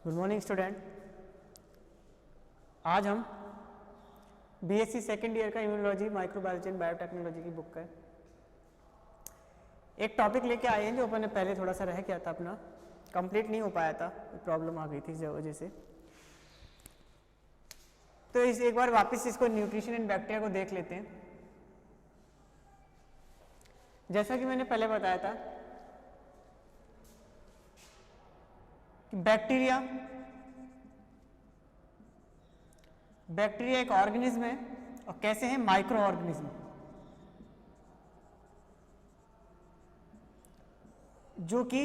Good morning student. आज हम BSc second year का इम्यूनोलॉजी माइक्रोबायोलॉजी एंड बायोटेक्नोलॉजी की बुक का एक टॉपिक लेके आए हैं जो अपन ने पहले थोड़ा सा रह गया था, अपना कंप्लीट नहीं हो पाया था, प्रॉब्लम आ गई थी इस वजह से। तो इस एक बार वापस इसको न्यूट्रिशन एंड बैक्टीरिया को देख लेते हैं। जैसा कि मैंने पहले बताया था कि बैक्टीरिया एक ऑर्गेनिज्म है और कैसे है, माइक्रो ऑर्गेनिज्म जो कि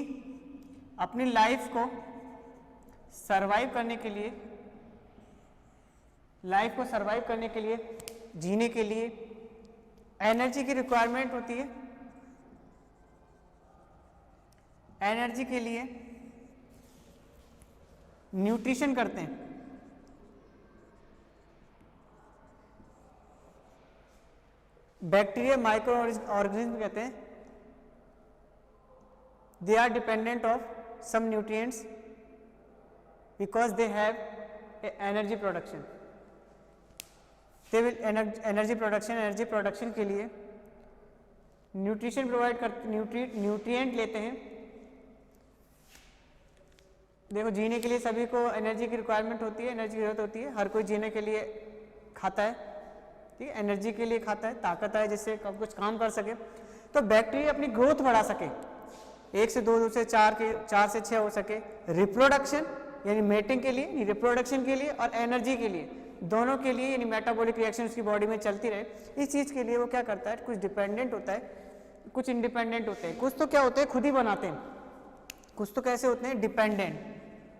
अपनी लाइफ को सरवाइव करने के लिए, जीने के लिए एनर्जी की रिक्वायरमेंट होती है। एनर्जी के लिए न्यूट्रिशन करते हैं। बैक्टीरिया माइक्रो ऑर्गेनिज्म कहते हैं। They are dependent of some nutrients because they have energy production. They will energy production के लिए न्यूट्रिशन प्रोवाइड करते, न्यूट्रिएंट लेते हैं। देखो, जीने के लिए सभी को एनर्जी की रिक्वायरमेंट होती है, एनर्जी की जरूरत होती है। हर कोई जीने के लिए खाता है, ठीक है, एनर्जी के लिए खाता है, ताकत आए जिससे कुछ काम कर सके। तो बैक्टीरिया अपनी ग्रोथ बढ़ा सके, 1 से 2, 2 से 4 के 4 से 6 हो सके, रिप्रोडक्शन यानी मेटिंग के लिए, रिप्रोडक्शन के लिए और एनर्जी के लिए, दोनों के लिए, यानी मेटाबॉलिक रिएक्शन उसकी बॉडी में चलती रहे। इस चीज़ के लिए वो क्या करता है, कुछ डिपेंडेंट होता है, कुछ इंडिपेंडेंट होते हैं। कुछ तो क्या होते हैं, खुद ही बनाते हैं, कुछ तो कैसे होते हैं, डिपेंडेंट,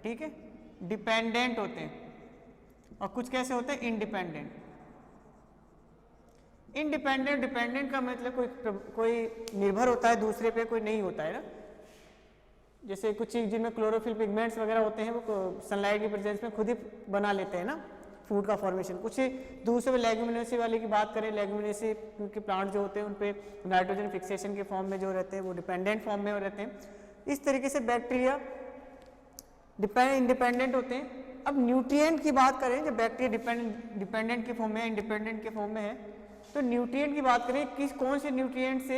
ठीक है, डिपेंडेंट होते हैं, और कुछ कैसे होते हैं, इंडिपेंडेंट। इंडिपेंडेंट, डिपेंडेंट का मतलब कोई निर्भर होता है दूसरे पे, कोई नहीं होता है ना। जैसे कुछ चीज जिनमें क्लोरोफिल पिगमेंट्स वगैरह होते हैं, वो सनलाइट की प्रेजेंस में खुद ही बना लेते हैं ना फूड का फॉर्मेशन। कुछ दूसरे लेग्यूमिनेसी वाले की बात करें, लेग्यूमिनेसी के प्लांट जो होते हैं उन पे नाइट्रोजन फिक्सेशन के फॉर्म में जो रहते हैं वो डिपेंडेंट फॉर्म में रहते हैं। इस तरीके से बैक्टीरिया इंडिपेंडेंट होते हैं। अब न्यूट्रिएंट की बात करें, जब बैक्टीरिया डिपेंडेंट के फॉर्म में है, इंडिपेंडेंट के फॉर्म में है, तो न्यूट्रिएंट की बात करें, कौन से न्यूट्रिएंट से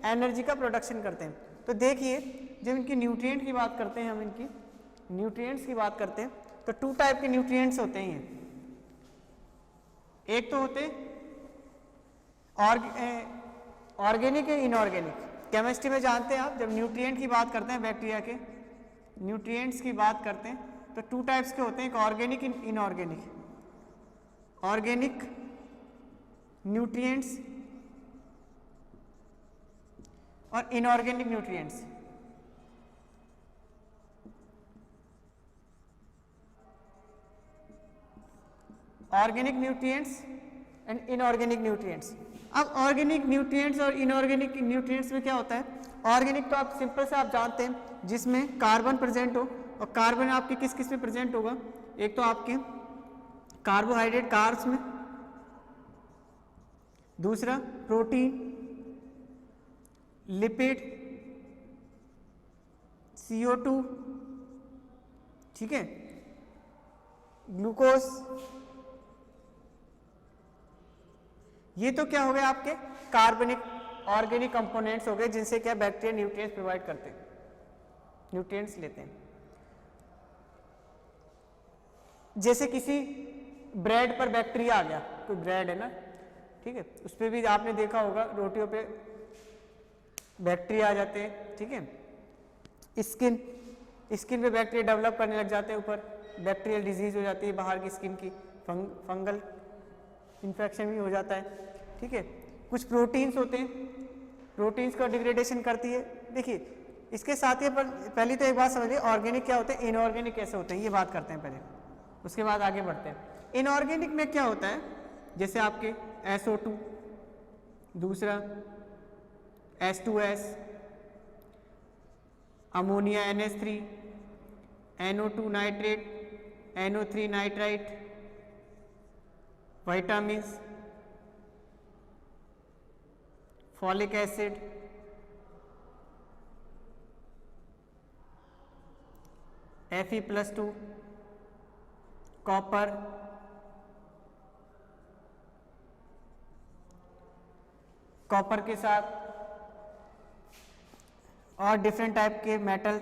एनर्जी का प्रोडक्शन करते हैं। तो देखिए, जब इनकी न्यूट्रिएंट की बात करते हैं, हम इनकी न्यूट्रिएंट्स की बात करते हैं, तो 2 टाइप के न्यूट्रिएंट्स होते हैं। एक तो होते ऑर्गेनिक या इनऑर्गेनिक। केमिस्ट्री में जानते हैं आप, जब न्यूट्रिएंट की बात करते हैं, बैक्टीरिया के न्यूट्रिएंट्स की बात करते हैं, तो 2 टाइप्स के होते हैं, एक ऑर्गेनिक, इनऑर्गेनिक। ऑर्गेनिक न्यूट्रिएंट्स और inorganic nutrients. Organic nutrients and inorganic nutrients. अब ऑर्गेनिक न्यूट्रिएंट्स और इनऑर्गेनिक न्यूट्रिएंट्स में क्या होता है, ऑर्गेनिक तो आप सिंपल से आप जानते हैं, जिसमें कार्बन प्रेजेंट हो, और कार्बन आपके किस किस में प्रेजेंट होगा, एक तो आपके कार्बोहाइड्रेट कार्ब्स में, दूसरा प्रोटीन, लिपिड, CO2, ठीक है, ग्लूकोज। ये तो क्या हो गए आपके कार्बनिक ऑर्गेनिक कंपोनेंट्स हो गए, जिनसे क्या बैक्टीरिया न्यूट्रिएंट्स प्रोवाइड करते हैं, न्यूट्रिएंट्स लेते हैं। जैसे किसी ब्रेड पर बैक्टीरिया आ गया, कोई ब्रेड है ना, ठीक है, उस पर भी आपने देखा होगा, रोटियों पे बैक्टीरिया आ जाते हैं, ठीक है। स्किन पे बैक्टीरिया डेवलप करने लग जाते हैं, ऊपर बैक्टीरियल डिजीज हो जाती है, बाहर की स्किन की फंगल इन्फेक्शन भी हो जाता है, ठीक है। कुछ प्रोटीन्स होते हैं, प्रोटीन्स का डिग्रेडेशन करती है। देखिए, इसके साथ ही पहले तो एक बात समझिए, ऑर्गेनिक क्या होते हैं, इनऑर्गेनिक कैसे होते हैं, ये बात करते हैं पहले, उसके बाद आगे बढ़ते हैं। इनऑर्गेनिक में क्या होता है, जैसे आपके SO2, दूसरा H2S, ammonia NH3, NO2 nitrate, NO3 nitrite, vitamins, folic acid, Fe+2, copper, copper के साथ और डिफरेंट टाइप के मेटल,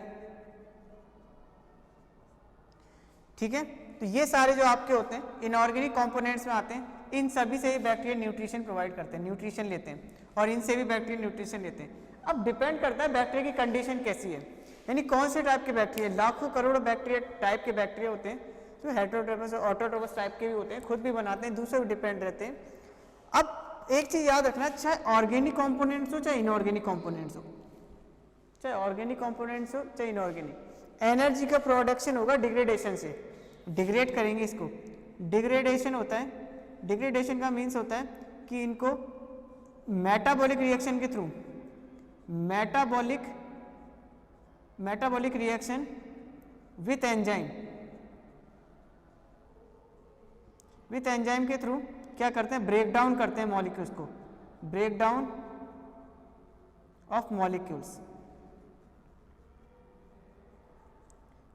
ठीक है। तो ये सारे जो आपके होते हैं इनऑर्गेनिक कंपोनेंट्स में आते हैं, इन सभी से बैक्टीरिया न्यूट्रिशन प्रोवाइड करते हैं, न्यूट्रिशन लेते हैं, और इनसे भी बैक्टीरिया न्यूट्रिशन लेते हैं। अब डिपेंड करता है बैक्टीरिया की कंडीशन कैसी है, यानी कौन से टाइप के बैक्टीरिया, लाखों करोड़ों बैक्टीरिया टाइप के बैक्टीरिया होते हैं जो हेटेरोट्रोपस और ऑटोट्रोपस टाइप के भी होते हैं, खुद भी बनाते हैं, दूसरे भी डिपेंड रहते हैं। अब एक चीज याद रखना, चाहे ऑर्गेनिक कंपोनेंट्स हो चाहे इनऑर्गेनिक कंपोनेंट्स हो, चाहे ऑर्गेनिक कंपोनेंट्स हो चाहे इनऑर्गेनिक, एनर्जी का प्रोडक्शन होगा डिग्रेडेशन से, डिग्रेड करेंगे इसको, डिग्रेडेशन होता है, डिग्रेडेशन का मीन्स होता है कि इनको मेटाबॉलिक रिएक्शन के through, metabolic reaction with enzyme के थ्रू क्या करते हैं, ब्रेक डाउन करते हैं मॉलिक्यूल्स को, ब्रेक डाउन ऑफ मॉलिक्यूल्स,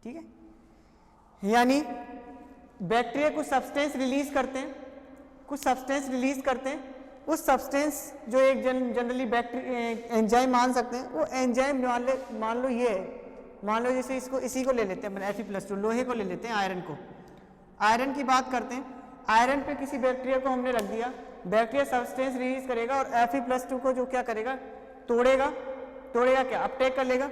ठीक है। यानी बैक्टीरिया कुछ सब्सटेंस रिलीज करते हैं, उस सब्सटेंस जो एक जनरली बैक्टीरिया एंजाइम मान सकते हैं, वो एंजाइम मान लो ये है, मान लो जैसे इसी को ले लेते हैं Fe+2, लोहे को ले लेते हैं, आयरन को, आयरन की बात करते हैं, आयरन पे किसी बैक्टीरिया को हमने रख दिया, बैक्टीरिया सब्सटेंस रिलीज करेगा और Fe+2 को जो क्या करेगा, तोड़ेगा क्या, अपटेक कर लेगा,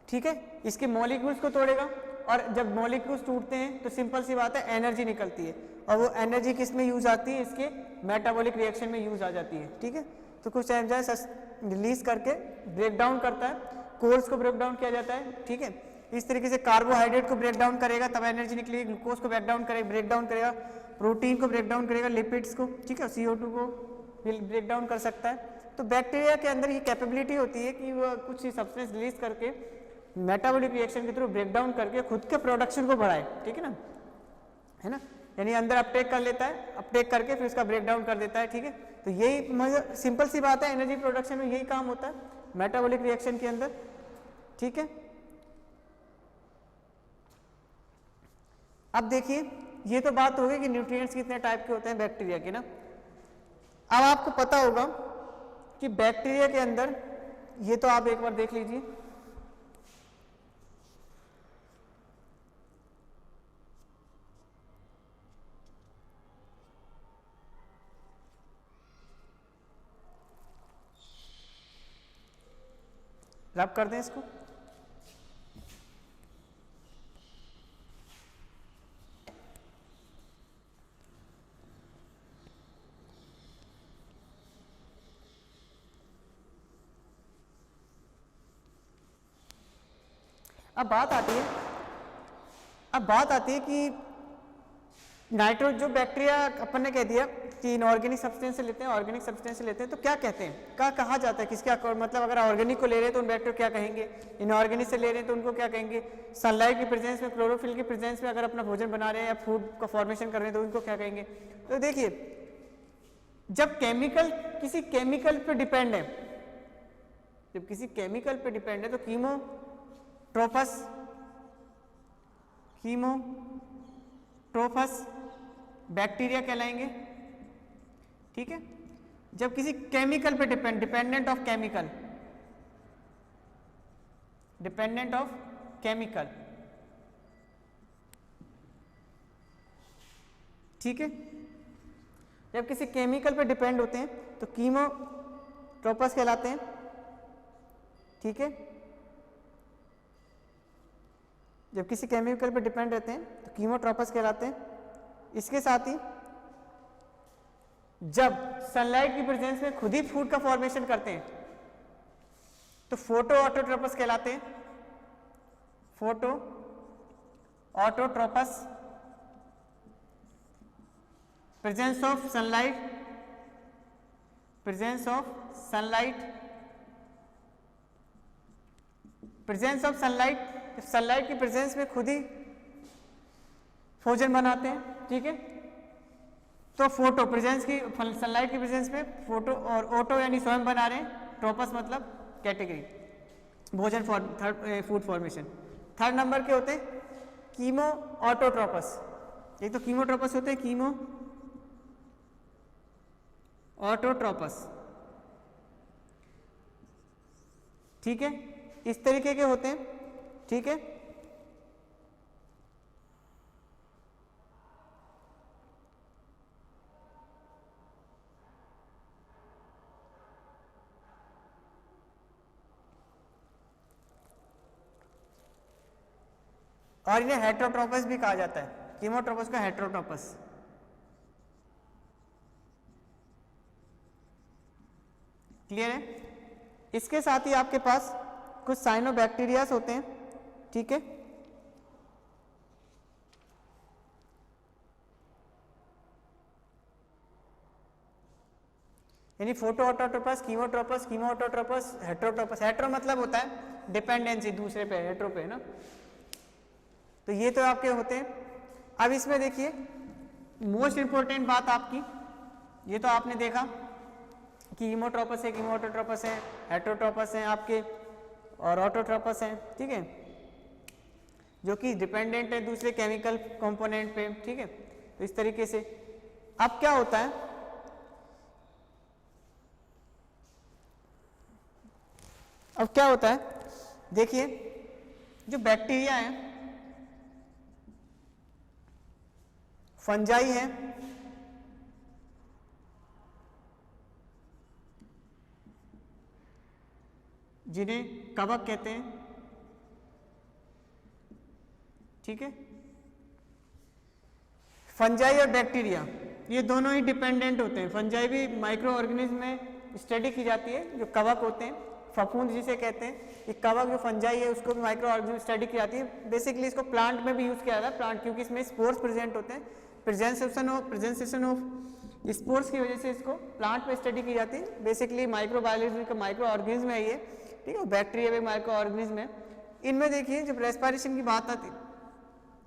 ठीक है, इसके मॉलिक्यूल्स को तोड़ेगा, और जब मॉलिक्यूल्स टूटते हैं तो सिंपल सी बात है एनर्जी निकलती है, और वो एनर्जी किस में यूज आती है, इसके मेटाबॉलिक रिएक्शन में यूज आ जाती है, ठीक है। तो कुछ एंजाइम रिलीज करके ब्रेक डाउन करता है, कोल्स को ब्रेक डाउन किया जाता है, ठीक है। इस तरीके से कार्बोहाइड्रेट को ब्रेक डाउन करेगा तब एनर्जी निकलेगी, ग्लूकोज को ब्रेक डाउन करेगा, प्रोटीन को ब्रेक डाउन करेगा, लिपिड्स को, ठीक है, CO2 को ब्रेक डाउन कर सकता है। तो बैक्टीरिया के अंदर ये कैपेबिलिटी होती है कि वह कुछ सब्सटेंस रिलीज करके मेटाबॉलिक रिएक्शन के थ्रू ब्रेक डाउन करके खुद के प्रोडक्शन को बढ़ाए, ठीक है ना, यानी अंदर अपटेक कर लेता है, अपटेक करके फिर उसका ब्रेक डाउन कर देता है, ठीक है। तो यही सिंपल सी बात है, एनर्जी प्रोडक्शन में यही काम होता है मेटाबॉलिक रिएक्शन के अंदर, ठीक है। अब देखिए, ये तो बात हो गई कि न्यूट्रिएंट्स कितने टाइप के होते हैं बैक्टीरिया के ना। अब आपको पता होगा कि बैक्टीरिया के अंदर, ये तो आप एक बार देख लीजिए, रब कर दें इसको, अब बात आती है कि नाइट्रो जो बैक्टीरिया अपन ने कह दिया कि इनऑर्गेनिक सब्सटेंस से लेते हैं, ऑर्गेनिक सब्सटेंस से लेते हैं, तो क्या कहते हैं, क्या कहा जाता है, किसका मतलब अगर ऑर्गेनिक को ले रहे हैं तो उन बैक्टीरिया क्या कहेंगे, इनऑर्गेनिक से ले रहे हैं तो उनको क्या कहेंगे, सनलाइट की प्रेजेंस में, क्लोरोफिल की प्रेजेंस में अगर अपना भोजन बना रहे हैं या फूड का फॉर्मेशन कर रहे हैं तो उनको क्या कहेंगे। तो देखिए, जब केमिकल किसी केमिकल पे डिपेंड है, तो कीमोट्रोफस बैक्टीरिया कहलाएंगे, ठीक है। जब किसी केमिकल पे डिपेंडेंट ऑफ केमिकल, ठीक है, जब किसी केमिकल पे डिपेंड होते हैं तो कीमोट्रोपस कहलाते हैं, ठीक है। जब किसी केमिकल पे डिपेंड रहते हैं तो कीमोट्रोपस कहलाते हैं। इसके साथ ही जब सनलाइट की प्रेजेंस में खुद ही फूड का फॉर्मेशन करते हैं तो फोटो ऑटोट्रोपस कहलाते हैं, photo autotrophs, presence of sunlight, sunlight की प्रेजेंस में खुद ही भोजन बनाते हैं, ठीक है। तो फोटो प्रेजेंस की, सनलाइट की प्रेजेंस में फोटो, और ऑटो यानी स्वयं बना रहे हैं, ट्रोपस मतलब कैटेगरी, भोजन फूड फॉर्मेशन। थर्ड नंबर के होते हैं कीमो ऑटोट्रोपस, एक तो कीमोट्रोपस होते हैं, कीमो ऑटोट्रोपस, ठीक है, इस तरीके के होते हैं, ठीक है। और इन्हें हेटेरोट्रोपस भी कहा जाता है, कीमोट्रोपस को हेटेरोट्रोपस। क्लियर है? इसके साथ ही आपके पास कुछ साइनोबैक्टीरियास होते हैं, ठीक है। यानी फोटो ऑटोट्रोपस, कीमोट्रोपस, कीमो ऑटोट्रोपस, हेटेरोट्रोपस। हेटेरो मतलब होता है डिपेंडेंसी दूसरे पे, हेटेरो पे ना। तो ये तो आपके होते हैं। अब इसमें देखिए मोस्ट इंपॉर्टेंट बात आपकी, ये तो आपने देखा कि कीमोट्रोपस है, कीमो ऑटोट्रोपस है, हेटेरोट्रोपस है आपके, और ऑटोट्रोपस है, ठीक है, जो कि डिपेंडेंट है दूसरे केमिकल कंपोनेंट पे, ठीक है। तो इस तरीके से अब क्या होता है, अब क्या होता है देखिए, जो बैक्टीरिया है, फंजाई है, जिन्हें कवक कहते हैं, ठीक है। फंजाई और बैक्टीरिया ये दोनों ही डिपेंडेंट होते हैं। फंजाई भी माइक्रो ऑर्गेनिज्म में स्टडी की जाती है, जो कवक होते हैं, फफूंद जिसे कहते हैं, ये कवक जो फंजाई है उसको भी माइक्रो ऑर्गेनिज्म स्टडी की जाती है। बेसिकली इसको प्लांट में भी यूज किया जाता है, प्लांट, क्योंकि इसमें स्पोर्स प्रेजेंट होते हैं। प्रेजेंसेशन ऑफ स्पोर्स की वजह से इसको प्लांट में स्टडी की जाती है। बेसिकली माइक्रोबायोलॉजी का माइक्रो ऑर्गेनिज्म है ये, ठीक है। बैक्टीरिया भी माइक्रो ऑर्गेनिज्म है। इनमें देखिए जब रेस्पिरेशन की बात आती है,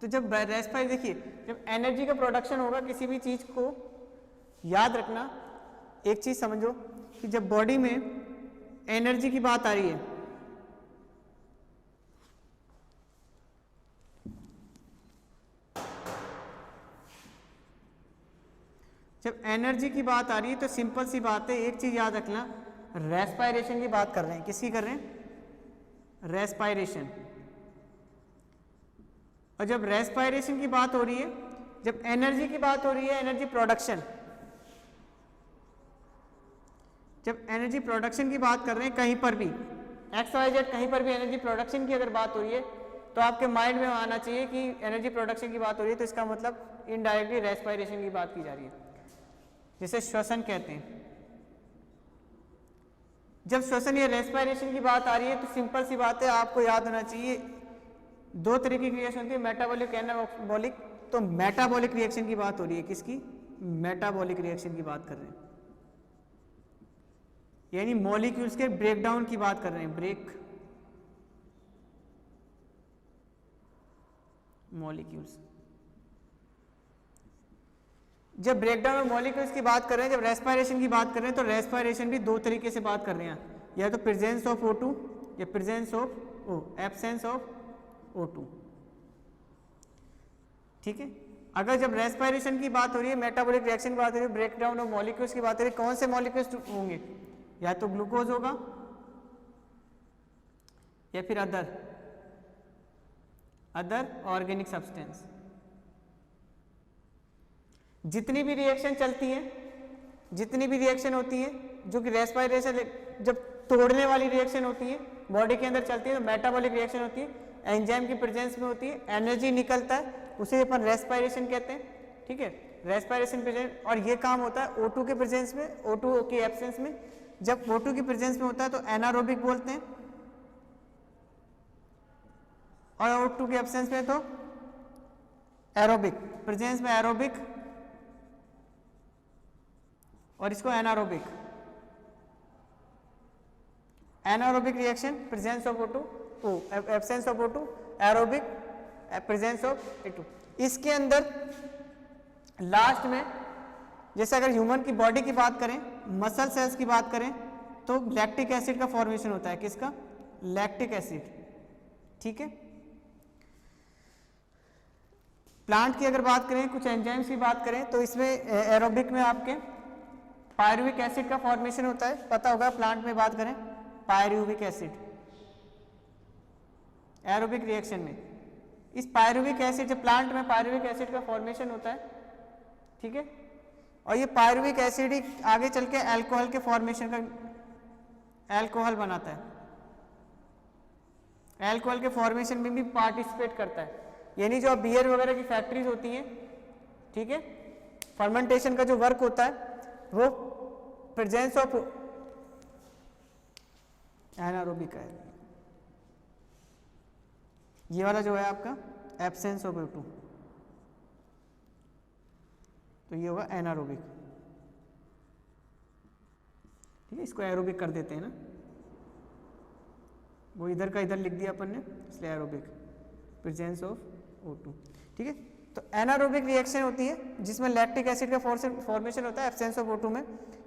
तो जब रेस्पिरेशन देखिए, जब एनर्जी का प्रोडक्शन होगा किसी भी चीज को, याद रखना एक चीज समझो कि जब बॉडी में एनर्जी की बात आ रही है, जब एनर्जी की बात आ रही है तो सिंपल सी बात है, एक चीज याद रखना, रेस्पिरेशन की बात कर रहे हैं। किसकी कर रहे हैं? रेस्पिरेशन। और जब रेस्पिरेशन की बात हो रही है, जब एनर्जी की बात हो रही है, एनर्जी प्रोडक्शन, जब एनर्जी प्रोडक्शन की बात कर रहे हैं कहीं पर भी, एक्स वाई जेड कहीं पर भी एनर्जी प्रोडक्शन की अगर बात हो रही है, तो आपके माइंड में आना चाहिए कि एनर्जी प्रोडक्शन की बात हो रही है, तो इसका मतलब इनडायरेक्टली रेस्पिरेशन की बात की जा रही है, जिसे श्वसन कहते हैं। जब श्वसन या रेस्पिरेशन की बात आ रही है तो सिंपल सी बात है, आपको याद होना चाहिए दो तरह की रिएक्शन होती है, मेटाबॉलिक, एनाबॉलिक। तो मेटाबॉलिक रिएक्शन की बात हो रही है, किसकी? मेटाबॉलिक रिएक्शन की बात कर रहे हैं, यानी मॉलिक्यूल्स के ब्रेकडाउन की बात कर रहे हैं, ब्रेक मॉलिक्यूल्स। जब ब्रेकडाउन ऑफ मॉलिक्यूल्स की बात कर रहे हैं, जब रेस्पिरेशन की बात कर रहे हैं, तो रेस्पिरेशन भी दो तरीके से बात कर रहे हैं, या तो प्रेजेंस ऑफ O2 या presence of absence of O2, ठीक है। अगर जब रेस्पिरेशन की बात हो रही है, मेटाबॉलिक रिएक्शन की बात हो रही है, ब्रेकडाउन ऑफ मॉलिक्यूल्स की बात हो रही है, कौन से मॉलिक्यूल्स होंगे? या तो ग्लूकोज होगा या फिर अदर ऑर्गेनिक सब्सटेंस। जितनी भी रिएक्शन चलती है, जितनी भी रिएक्शन होती है जो कि रेस्पिरेशन, जब तोड़ने वाली रिएक्शन होती है बॉडी के अंदर चलती है, तो मेटाबॉलिक रिएक्शन होती है, एंजाइम की प्रेजेंस में होती है, एनर्जी निकलता है, उसे अपन रेस्पिरेशन कहते हैं, ठीक है। रेस्पिरेशन प्रेजेंस, और ये काम होता है O2 के प्रेजेंस में, O2 के एब्सेंस में। जब O2 की प्रेजेंस में होता है तो एनारोबिक बोलते हैं, और O2 के एब्सेंस में तो एरोबिक, प्रेजेंस में एरोबिक और इसको anaerobic. Anaerobic reaction presence of O2, absence of O2, aerobic presence of A2। इसके अंदर लास्ट में, जैसे अगर ह्यूमन की बॉडी की बात करें, मसल सेल्स की बात करें, तो लैक्टिक एसिड का फॉर्मेशन होता है, किसका? लैक्टिक एसिड, ठीक है। प्लांट की अगर बात करें, कुछ एंजाइम्स की बात करें, तो इसमें एरोबिक में आपके पायरुविक एसिड का फॉर्मेशन होता है, पता होगा। प्लांट में बात करें पायरुविक एसिड, एरोबिक रिएक्शन में इस पायरुविक एसिड, जब प्लांट में पायरुविक एसिड का फॉर्मेशन होता है, ठीक है, और ये पायरुविक एसिड ही आगे चल के अल्कोहल के फॉर्मेशन का, अल्कोहल बनाता है, अल्कोहल के फॉर्मेशन में भी पार्टिसिपेट करता है। यानी जो बियर वगैरह की फैक्ट्रीज होती हैं, ठीक है, फर्मेंटेशन का जो वर्क होता है वो प्रेजेंस ऑफ एनारोबिक है। ये वाला जो है आपका एब्सेंस ऑफ O2, तो ये होगा एनारोबिक, ठीक है। इसको एरोबिक कर देते हैं ना, वो इधर का इधर लिख दिया अपन ने, इसलिए एरोबिक, प्रेजेंस ऑफ O2, ठीक है। तो एनारोबिक रिएक्शन होती है जिसमें लैक्टिक एसिड का फॉर्मेशन होता है, एब्सेंस ऑफ O2 में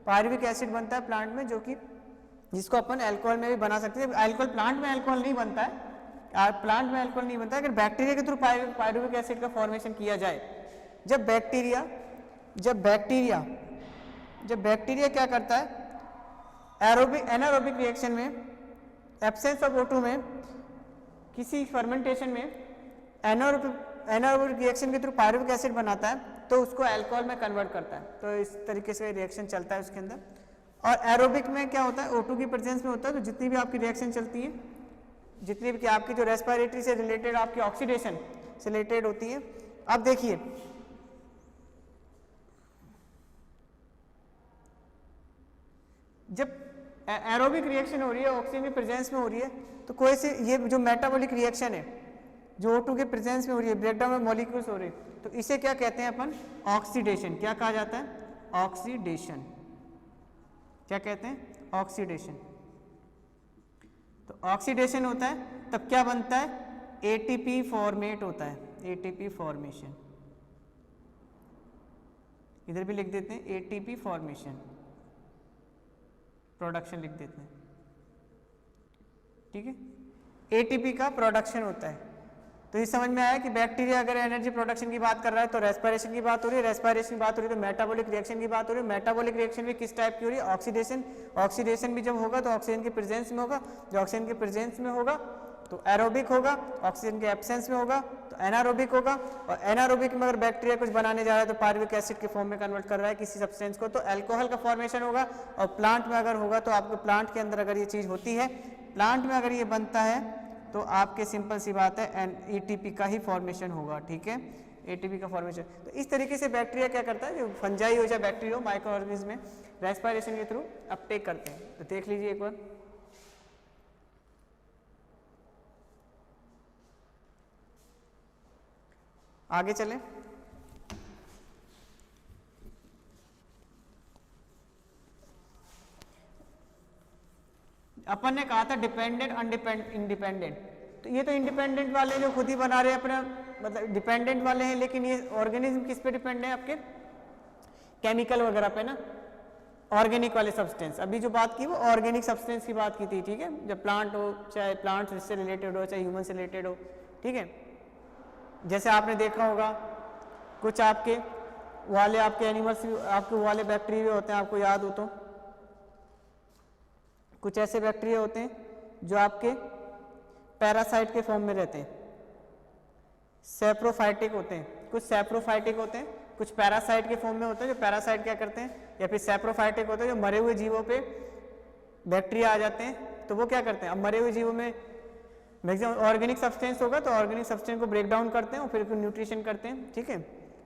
पायरुविक एसिड बनता है प्लांट में, जो कि जिसको अपन अल्कोहल में भी बना सकते हैं। अल्कोहल प्लांट में अल्कोहल नहीं बनता है, प्लांट में अल्कोहल नहीं बनता है, अगर बैक्टीरिया के थ्रू पायरुविक एसिड का फॉर्मेशन किया जाए। जब बैक्टीरिया क्या करता है, एनारोबिक रिएक्शन में एब्सेंस ऑफ O2 में किसी फर्मेंटेशन में एनारोबिक रिएक्शन के थ्रू पायरुविक एसिड बनाता है, तो उसको अल्कोहल में कन्वर्ट करता है। तो इस तरीके से रिएक्शन चलता है उसके अंदर। और एरोबिक में क्या होता है, O2 की प्रेजेंस में होता है, तो जितनी भी आपकी रिएक्शन चलती है, जितनी भी आपकी जो रेस्पिरेटरी से रिलेटेड, आपकी ऑक्सीडेशन से रिलेटेड होती है। अब देखिए, जब एरोबिक रिएक्शन हो रही है, ऑक्सीजन की प्रेजेंस में हो रही है, तो कोई से ये जो मेटाबॉलिक रिएक्शन है जो O2 के प्रेजेंस में हो रही है, ब्रेकडाउन में मॉलिक्यूल्स हो रहे हैं, तो इसे क्या कहते हैं अपन, ऑक्सीडेशन। क्या कहा जाता है, ऑक्सीडेशन। क्या कहते हैं, ऑक्सीडेशन। तो ऑक्सीडेशन होता है तब क्या बनता है, ATP फॉर्मेट होता है, ATP फॉर्मेशन। इधर भी लिख देते हैं ATP फॉर्मेशन, प्रोडक्शन लिख देते हैं, ठीक है। ATP का प्रोडक्शन होता है। तो ये समझ में आया कि बैक्टीरिया अगर एनर्जी प्रोडक्शन की बात कर रहा है तो रेस्पिरेशन की बात हो रही है, रेस्पिरेशन की बात हो रही है तो मेटाबॉलिक रिएक्शन की बात हो रही है। मेटाबॉलिक रिएक्शन भी किस टाइप की हो रही है, ऑक्सीडेशन। ऑक्सीडेशन भी जब होगा तो ऑक्सीजन के प्रेजेंस में होगा, जो ऑक्सीजन के प्रेजेंस में होगा तो एरोबिक होगा, ऑक्सीजन के एब्सेंस में होगा तो एनारोबिक होगा। और एनारोबिक में अगर बैक्टीरिया कुछ बनाने जा रहा है तो पायरुविक एसिड के फॉर्म में कन्वर्ट कर रहा है किसी सब्सटेंस को, तो अल्कोहल का फॉर्मेशन होगा। और प्लांट में अगर होगा तो आपको प्लांट के अंदर अगर ये चीज़ होती है, प्लांट में अगर ये बनता है तो आपके सिंपल सी बात है ATP का ही फॉर्मेशन होगा, ठीक है, ATP का फॉर्मेशन। तो इस तरीके से बैक्टीरिया क्या करता है, जो फंजाई हो चाहे बैक्टीरिया हो, माइक्रो ऑर्गेनिज्म में रेस्पिरेशन के थ्रू अपटेक करते हैं। तो देख लीजिए एक बार, आगे चले। अपन ने कहा था डिपेंडेंट, इंडिपेंडेंट। तो ये तो इंडिपेंडेंट वाले जो खुद ही बना रहे हैं अपना, मतलब डिपेंडेंट वाले हैं, लेकिन ये ऑर्गेनिज्म किस पे डिपेंड है, आपके केमिकल वगैरह पे ना, ऑर्गेनिक वाले सब्सटेंस। अभी जो बात की वो ऑर्गेनिक सब्सटेंस की बात की थी, ठीक है, जब प्लांट हो, चाहे प्लांट से रिलेटेड हो चाहे ह्यूमन से रिलेटेड हो, ठीक है। जैसे आपने देखा होगा कुछ आपके वाले आपके एनिमल्स, आपके वाले बैक्टीरिया होते हैं, आपको याद हो तो कुछ ऐसे बैक्टीरिया होते हैं जो आपके पैरासाइट के फॉर्म में रहते हैं, सेप्रोफाइटिक होते हैं। कुछ सेप्रोफाइटिक होते हैं, कुछ पैरासाइट के फॉर्म में होते हैं। जो पैरासाइट क्या करते हैं, या फिर सेप्रोफाइटिक होते हैं, जो मरे हुए जीवों पे बैक्टीरिया आ जाते हैं, तो वो क्या करते हैं, अब मरे हुए जीवों में मैक्सिमम ऑर्गेनिक सब्सटेंस होगा तो ऑर्गेनिक सब्सटेंस को ब्रेक डाउन करते हैं और फिर न्यूट्रिशन करते हैं, ठीक है।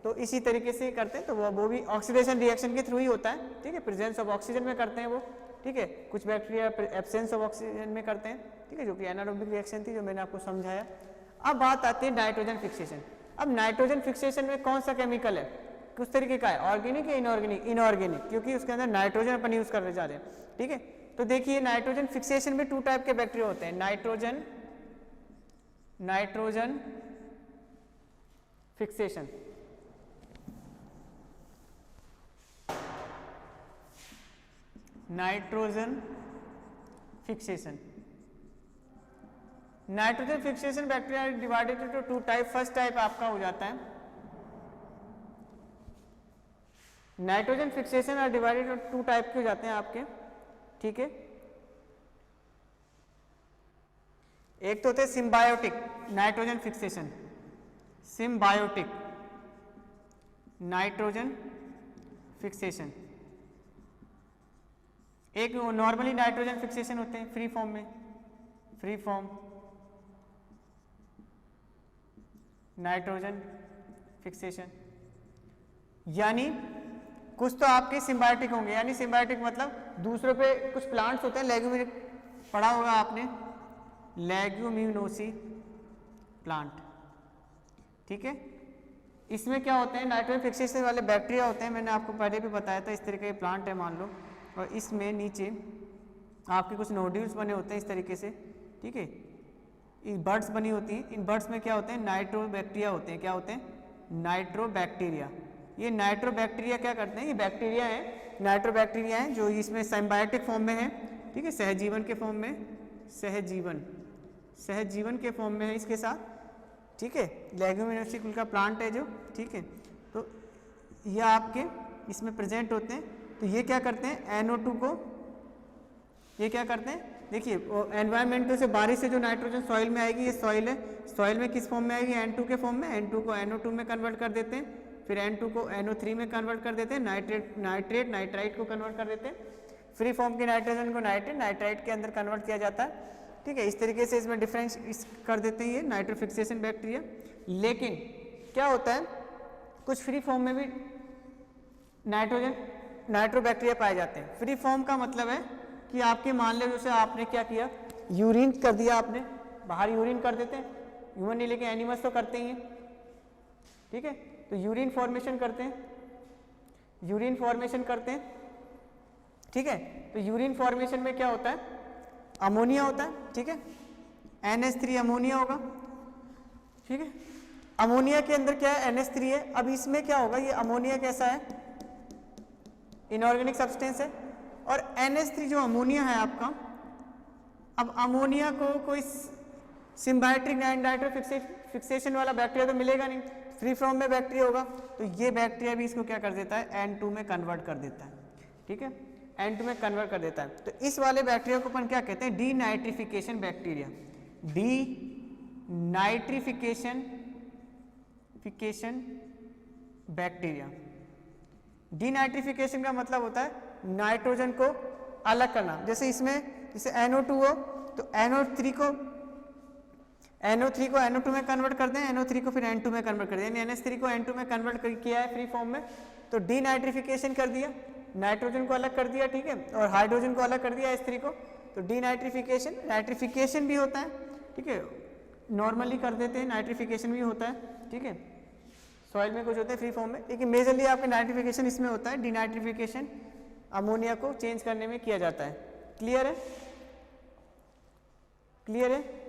तो इसी तरीके से करते हैं, तो वो भी ऑक्सीडेशन रिएक्शन के थ्रू ही होता है, ठीक है, प्रेजेंस ऑफ ऑक्सीजन में करते हैं वो, ठीक है। कुछ बैक्टीरिया एब्सेंस ऑफ ऑक्सीजन में करते हैं, ठीक है, जो कि एनारोबिक रिएक्शन थी जो मैंने आपको समझाया। अब बात आती है नाइट्रोजन फिक्सेशन। अब नाइट्रोजन फिक्सेशन में कौन सा केमिकल है, किस तरीके का है, ऑर्गेनिक या इनऑर्गेनिक, इनऑर्गेनिक, क्योंकि उसके अंदर नाइट्रोजन अपन यूज करने जा रहे हैं, ठीक है। तो देखिए नाइट्रोजन फिक्सेशन में 2 टाइप के बैक्टीरिया होते हैं, nitrogen fixation. Nitrogen fixation bacteria divided into 2 type. First type आपका हो जाता है नाइट्रोजन फिक्सेशन और डिवाइडेड टू टाइप के हो जाते हैं आपके, ठीक है। एक तो होते हैं symbiotic nitrogen fixation, symbiotic nitrogen fixation. एक नॉर्मली नाइट्रोजन फिक्सेशन होते हैं फ्री फॉर्म में, फ्री फॉर्म नाइट्रोजन फिक्सेशन। यानी कुछ तो आपके सिम्बायोटिक होंगे, यानी सिम्बायोटिक मतलब दूसरों पे कुछ प्लांट्स होते हैं, लेग्यूमिन पढ़ा होगा आपने, लेग्यूमिनोसी प्लांट, ठीक है। इसमें क्या होते हैं, नाइट्रोजन फिक्सेशन वाले बैक्टीरिया होते हैं, मैंने आपको पहले भी बताया था। इस तरीके के प्लांट है मान लो, और इसमें नीचे आपके कुछ नोड्यूल्स बने होते हैं इस तरीके से, ठीक है। इन बर्ड्स बनी होती हैं, इन बर्ड्स में क्या होते हैं, नाइट्रोबैक्टीरिया होते हैं। क्या होते हैं, नाइट्रोबैक्टीरिया। ये नाइट्रोबैक्टीरिया क्या करते हैं, ये बैक्टीरिया है, नाइट्रोबैक्टीरिया हैं जो इसमें सिम्बायोटिक फॉर्म में है, ठीक है, सहजीवन के फॉर्म में, सहजीवन के फॉर्म में है इसके साथ, ठीक है। लेग्यूमिनोसी कुल का प्लांट है जो, ठीक है। तो ये आपके इसमें प्रेजेंट होते हैं। तो ये क्या करते हैं, NO2 को, ये क्या करते हैं, देखिए एनवायरमेंट से बारिश से जो नाइट्रोजन सॉइल में आएगी, ये सॉइल है, सॉइल में किस फॉर्म में आएगी, N2 के फॉर्म में। N2 को NO2 में कन्वर्ट कर देते हैं, फिर N2 को NO3 में कन्वर्ट कर देते हैं, नाइट्राइट को कन्वर्ट कर देते हैं, फ्री फॉर्म के नाइट्रोजन को नाइट्राइट के अंदर कन्वर्ट किया जाता है, ठीक है। इस तरीके से इसमें डिफरेंस कर देते हैं ये नाइट्रोफिक्सेशन बैक्टीरिया। लेकिन क्या होता है, कुछ फ्री फॉर्म में भी नाइट्रोबैक्टीरिया पाए जाते हैं। फ्री फॉर्म का मतलब है कि आपके मान लो जैसे आपने क्या किया, यूरिन कर दिया आपने, बाहर यूरिन कर देते हैं, ह्यूमन नहीं लेकिन एनिमल्स तो करते ही हैं, ठीक है। तो यूरिन फॉर्मेशन करते हैं, यूरिन फॉर्मेशन करते हैं, ठीक है। तो यूरिन फॉर्मेशन में क्या होता है, अमोनिया होता है, ठीक है, NH3 अमोनिया होगा, ठीक है। अमोनिया के अंदर क्या है, NH3 है। अब इसमें क्या होगा, ये अमोनिया कैसा है, इनऑर्गेनिक सब्सटेंस है, और NH3 जो अमोनिया है आपका, अब अमोनिया को कोई सिम्बायोटिक नाइट्रोफिक्सेशन वाला बैक्टीरिया तो मिलेगा नहीं, फ्री फॉर्म में बैक्टीरिया होगा। तो ये बैक्टीरिया भी इसको क्या कर देता है, N2 में कन्वर्ट कर देता है, ठीक है, N2 में कन्वर्ट कर देता है। तो इस वाले बैक्टीरिया को अपन क्या कहते हैं, denitrification bacteria, denitrification bacteria. Denitrification का मतलब होता है नाइट्रोजन को अलग करना। जैसे इसमें जैसे NO2 हो तो NO3 को NO2 में कन्वर्ट कर दें, NO3 को फिर N2 में कन्वर्ट कर दें, यानी NH3 को N2 में कन्वर्ट किया है फ्री फॉर्म में, तो डीनाइट्रिफिकेशन कर दिया, नाइट्रोजन को अलग कर दिया, ठीक है, और हाइड्रोजन को अलग कर दिया H3 को। तो डीनाइट्रिफिकेशन, नाइट्रिफिकेशन भी होता है, ठीक है, नॉर्मली कर देते हैं, नाइट्रिफिकेशन भी होता है, ठीक है, सॉइल में कुछ होता है फ्री फॉर्म में, लेकिन मेजरली आपका नाइट्रिफिकेशन इसमें होता है। डीनाइट्रिफिकेशन अमोनिया को चेंज करने में किया जाता है। क्लियर है, क्लियर है।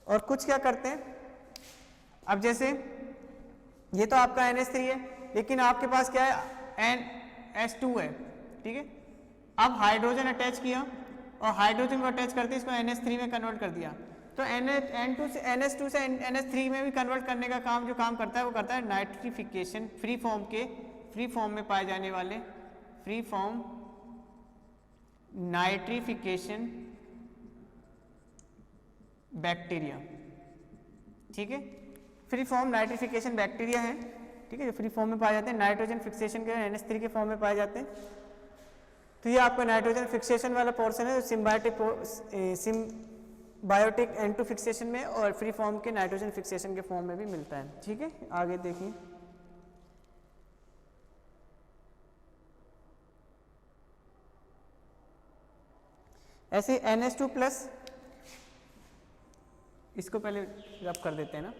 और कुछ क्या करते हैं, अब जैसे ये तो आपका NH3 है, लेकिन आपके पास क्या है, NH2 है, ठीक है। अब हाइड्रोजन अटैच किया और हाइड्रोजन को अटैच करके इसको NH3 में कन्वर्ट कर दिया, तो NH2 से NH3 में भी कन्वर्ट करने का काम जो काम करता है वो करता है नाइट्रिफिकेशन। फ्री फॉर्म में पाए जाने वाले फ्री फॉर्म नाइट्रिफिकेशन बैक्टीरिया, ठीक है, फ्री फॉर्म नाइट्रिफिकेशन बैक्टीरिया है, ठीक है, जो फ्री फॉर्म में पाए जाते हैं, नाइट्रोजन फिक्सेशन के NH3 के फॉर्म में पाए जाते हैं। तो ये आपका नाइट्रोजन फिक्सेशन वाला पोर्शन है, सिम्बायोटिक N2 फिक्सेशन में और फ्री फॉर्म के नाइट्रोजन फिक्सेशन के फॉर्म में भी मिलता है, ठीक है। आगे देखिए, ऐसे NH2 प्लस, इसको पहले रब कर देते हैं ना,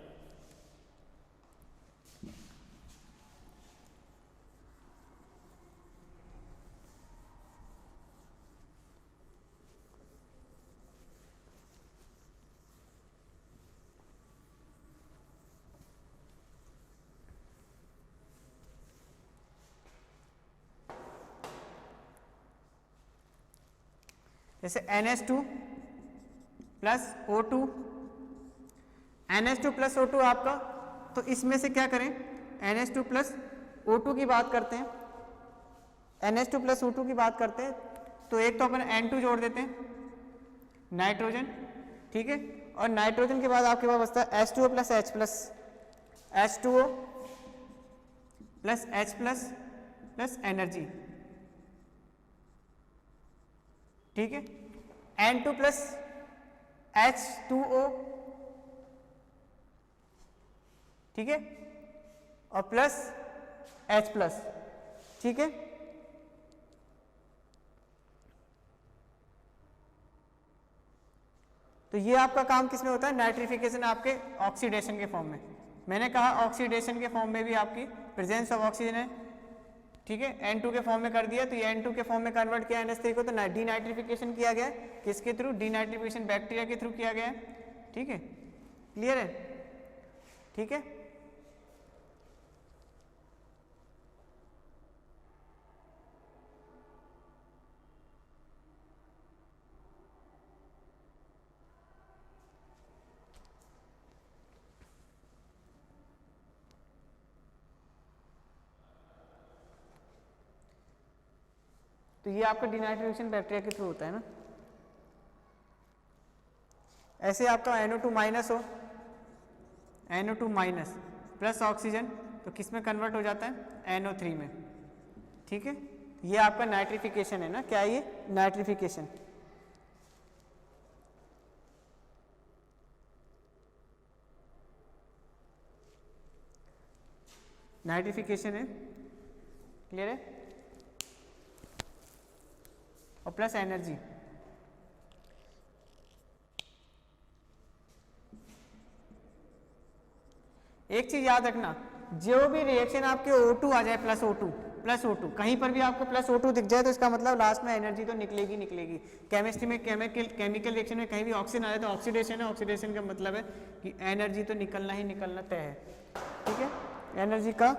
जैसे NH2 plus O2, NH2 plus O2 आपका, तो इसमें से क्या करें, NH2 प्लस O2 की बात करते हैं, NH2 प्लस O2 की बात करते हैं, तो एक तो अपन N2 जोड़ देते हैं, नाइट्रोजन, ठीक है, और नाइट्रोजन के बाद आपके पास बचता है H2O plus H plus, H2O plus H plus energy, ठीक है, N2 प्लस H2O, ठीक है, और प्लस H प्लस, ठीक है। तो ये आपका काम किस में होता है, नाइट्रिफिकेशन आपके ऑक्सीडेशन के फॉर्म में। मैंने कहा ऑक्सीडेशन के फॉर्म में भी आपकी प्रेजेंस ऑफ ऑक्सीजन है, ठीक है, N2 के फॉर्म में कर दिया, तो ये N2 के फॉर्म में कन्वर्ट किया NH3 को, तो डीनाइट्रिफिकेशन किया गया है, किसके थ्रू, डीनाइट्रिफिकेशन बैक्टीरिया के थ्रू किया गया है, ठीक है, क्लियर है, ठीक है। तो ये आपका डीनाइट्रिफिकेशन बैक्टीरिया के थ्रू होता है ना। ऐसे आपका NO2 माइनस हो, NO2 माइनस प्लस ऑक्सीजन, तो किस में कन्वर्ट हो जाता है, NO3 में, ठीक है। ये आपका नाइट्रिफिकेशन है ना, क्या है ये, नाइट्रिफिकेशन। नाइट्रिफिकेशन है, क्लियर है, और प्लस एनर्जी। एक चीज याद रखना, जो भी रिएक्शन आपके O2 आ जाए प्लस O2, कहीं पर भी आपको प्लस O2 दिख जाए तो इसका मतलब लास्ट में एनर्जी तो निकलेगी निकलेगी। केमिस्ट्री में केमिकल रिएक्शन में कहीं भी ऑक्सीजन आ जाए तो ऑक्सीडेशन है, ऑक्सीडेशन का मतलब है कि एनर्जी तो निकलना ही निकलना तय है, ठीक है, एनर्जी का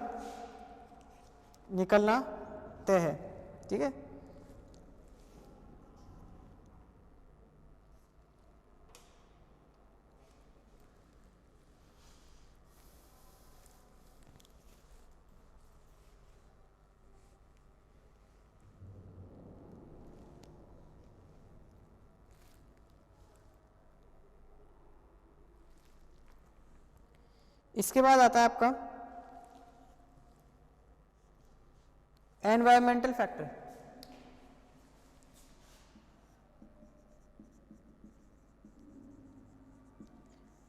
निकलना तय है, ठीक है। इसके बाद आता है आपका एनवायरमेंटल फैक्टर।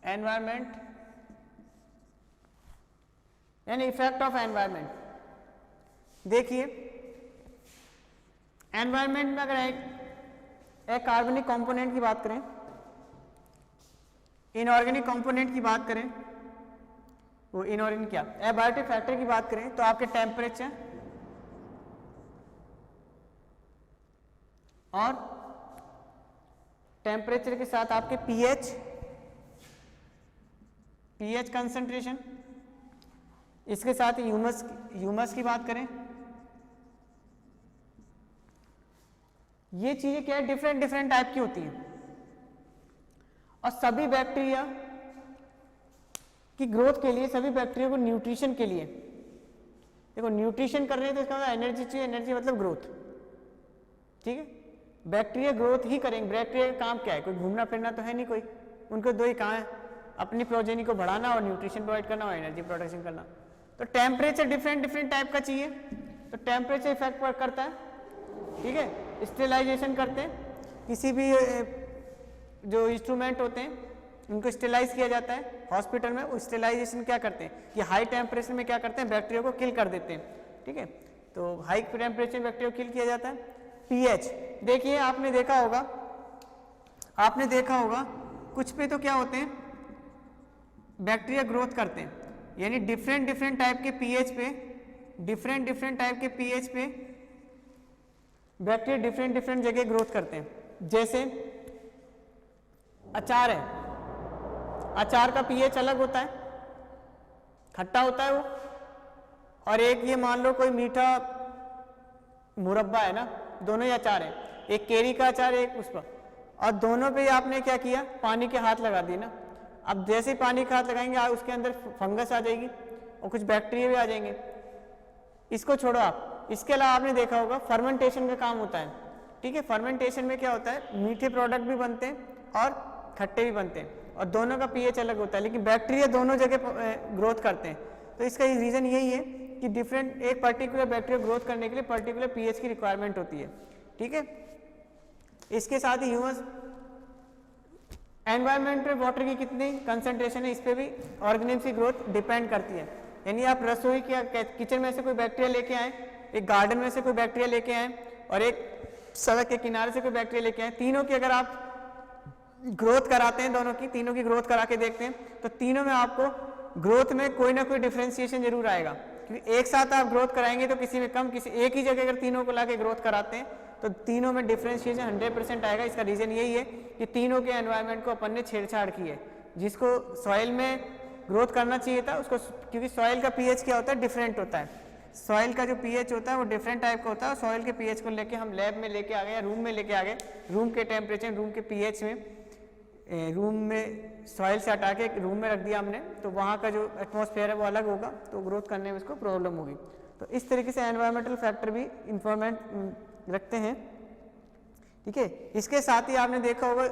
एनवायरमेंट यानी इफेक्ट ऑफ एनवायरमेंट। देखिए एनवायरमेंट में अगर एक कार्बनिक कंपोनेंट की बात करें, इनऑर्गेनिक कंपोनेंट की बात करें, वो इनऑर्गेनिक क्या, एबायोटिक फैक्टर की बात करें तो आपके टेम्परेचर और टेम्परेचर के साथ आपके पीएच कंसंट्रेशन, इसके साथ ह्यूमस की बात करें, ये चीजें क्या है, डिफरेंट टाइप की होती हैं। और सभी बैक्टीरिया की ग्रोथ के लिए, सभी बैक्टीरिया को न्यूट्रिशन के लिए, देखो न्यूट्रिशन कर रहे हैं तो इसका मतलब एनर्जी चाहिए, एनर्जी मतलब ग्रोथ, ठीक है। बैक्टीरिया ग्रोथ ही करेंगे, बैक्टीरिया का काम क्या है, कोई घूमना फिरना तो है नहीं कोई, उनको दो ही काम है, अपनी प्रोजेनी को बढ़ाना और न्यूट्रिशन प्रोवाइड करना और एनर्जी प्रोडक्शन करना। तो टेम्परेचर डिफरेंट टाइप का चाहिए, तो टेम्परेचर इफेक्ट करता है, ठीक है। स्टेलाइजेशन करते हैं, किसी भी जो इंस्ट्रूमेंट होते हैं उनको स्टेलाइज किया जाता है हॉस्पिटल में, वो स्टेलाइजेशन क्या करते हैं कि हाई टेम्परेचर में क्या करते हैं, बैक्टीरिया को किल कर देते हैं, ठीक है। तो हाई टेम्परेचर बैक्टीरिया को किल किया जाता है। पीएच देखिए, आपने देखा होगा कुछ पे तो क्या होते हैं, बैक्टीरिया ग्रोथ करते हैं, यानी डिफरेंट टाइप के पीएच पे, डिफरेंट टाइप के पीएच पे बैक्टीरिया डिफरेंट जगह ग्रोथ करते हैं। जैसे अचार है, अचार का पीएच अलग होता है, खट्टा होता है वो, और एक ये मान लो कोई मीठा मुरब्बा है ना, दोनों ही अचार है, एक केरी का अचार है एक उस पर, और दोनों पे आपने क्या किया, पानी के हाथ लगा दिए ना। अब जैसे ही पानी के हाथ लगाएंगे उसके अंदर फंगस आ जाएगी, और कुछ बैक्टीरिया भी आ जाएंगे। इसको छोड़ो आप, इसके अलावा आपने देखा होगा फर्मेंटेशन का काम होता है, ठीक है। फर्मेंटेशन में क्या होता है, मीठे प्रोडक्ट भी बनते हैं और खट्टे भी बनते हैं, और दोनों का पीएच अलग होता है, लेकिन बैक्टीरिया दोनों जगह ग्रोथ करते हैं। तो इसका रीज़न यही है कि डिफरेंट, एक पर्टिकुलर बैक्टीरिया ग्रोथ करने के लिए पर्टिकुलर पीएच की रिक्वायरमेंट होती है, ठीक है। इसके साथ ही ह्यूमस एनवायरनमेंट में वाटर की कितनी कंसंट्रेशन है, इस पे भी ऑर्गेनिज्म की ग्रोथ डिपेंड करती है। यानी आप रसोई की किचन में से कोई बैक्टीरिया लेके आए, एक गार्डन में से कोई बैक्टीरिया लेके आए, और एक सड़क के किनारे से कोई बैक्टीरिया लेके आए, तीनों की अगर आप ग्रोथ कराते हैं, दोनों की, तीनों की ग्रोथ करा के देखते हैं, तो तीनों में आपको ग्रोथ में कोई ना कोई डिफरेंशिएशन जरूर आएगा, क्योंकि एक साथ आप ग्रोथ कराएंगे तो किसी में कम, किसी एक ही जगह अगर तीनों को लाके ग्रोथ कराते हैं तो तीनों में डिफरेंशिएशन 100% आएगा। इसका रीजन यही है कि तीनों के एनवायरनमेंट को अपन ने छेड़छाड़ की है। जिसको सॉइल में ग्रोथ करना चाहिए था उसको, क्योंकि सॉइल का पीएच क्या होता है, डिफरेंट होता है। सॉइल का जो पीएच होता है वो डिफरेंट टाइप का होता है। सॉइल के पीएच को लेके हम लैब में लेके आ गए या रूम में लेके आ गए, रूम के टेम्परेचर, रूम के पीएच में, रूम में सॉइल से हटा के रूम में रख दिया हमने, तो वहाँ का जो एटमॉस्फेयर है वो अलग होगा, तो ग्रोथ करने में उसको प्रॉब्लम होगी। तो इस तरीके से एनवायरमेंटल फैक्टर भी इन्फॉर्मेंट रखते हैं, ठीक है। इसके साथ ही आपने देखा होगा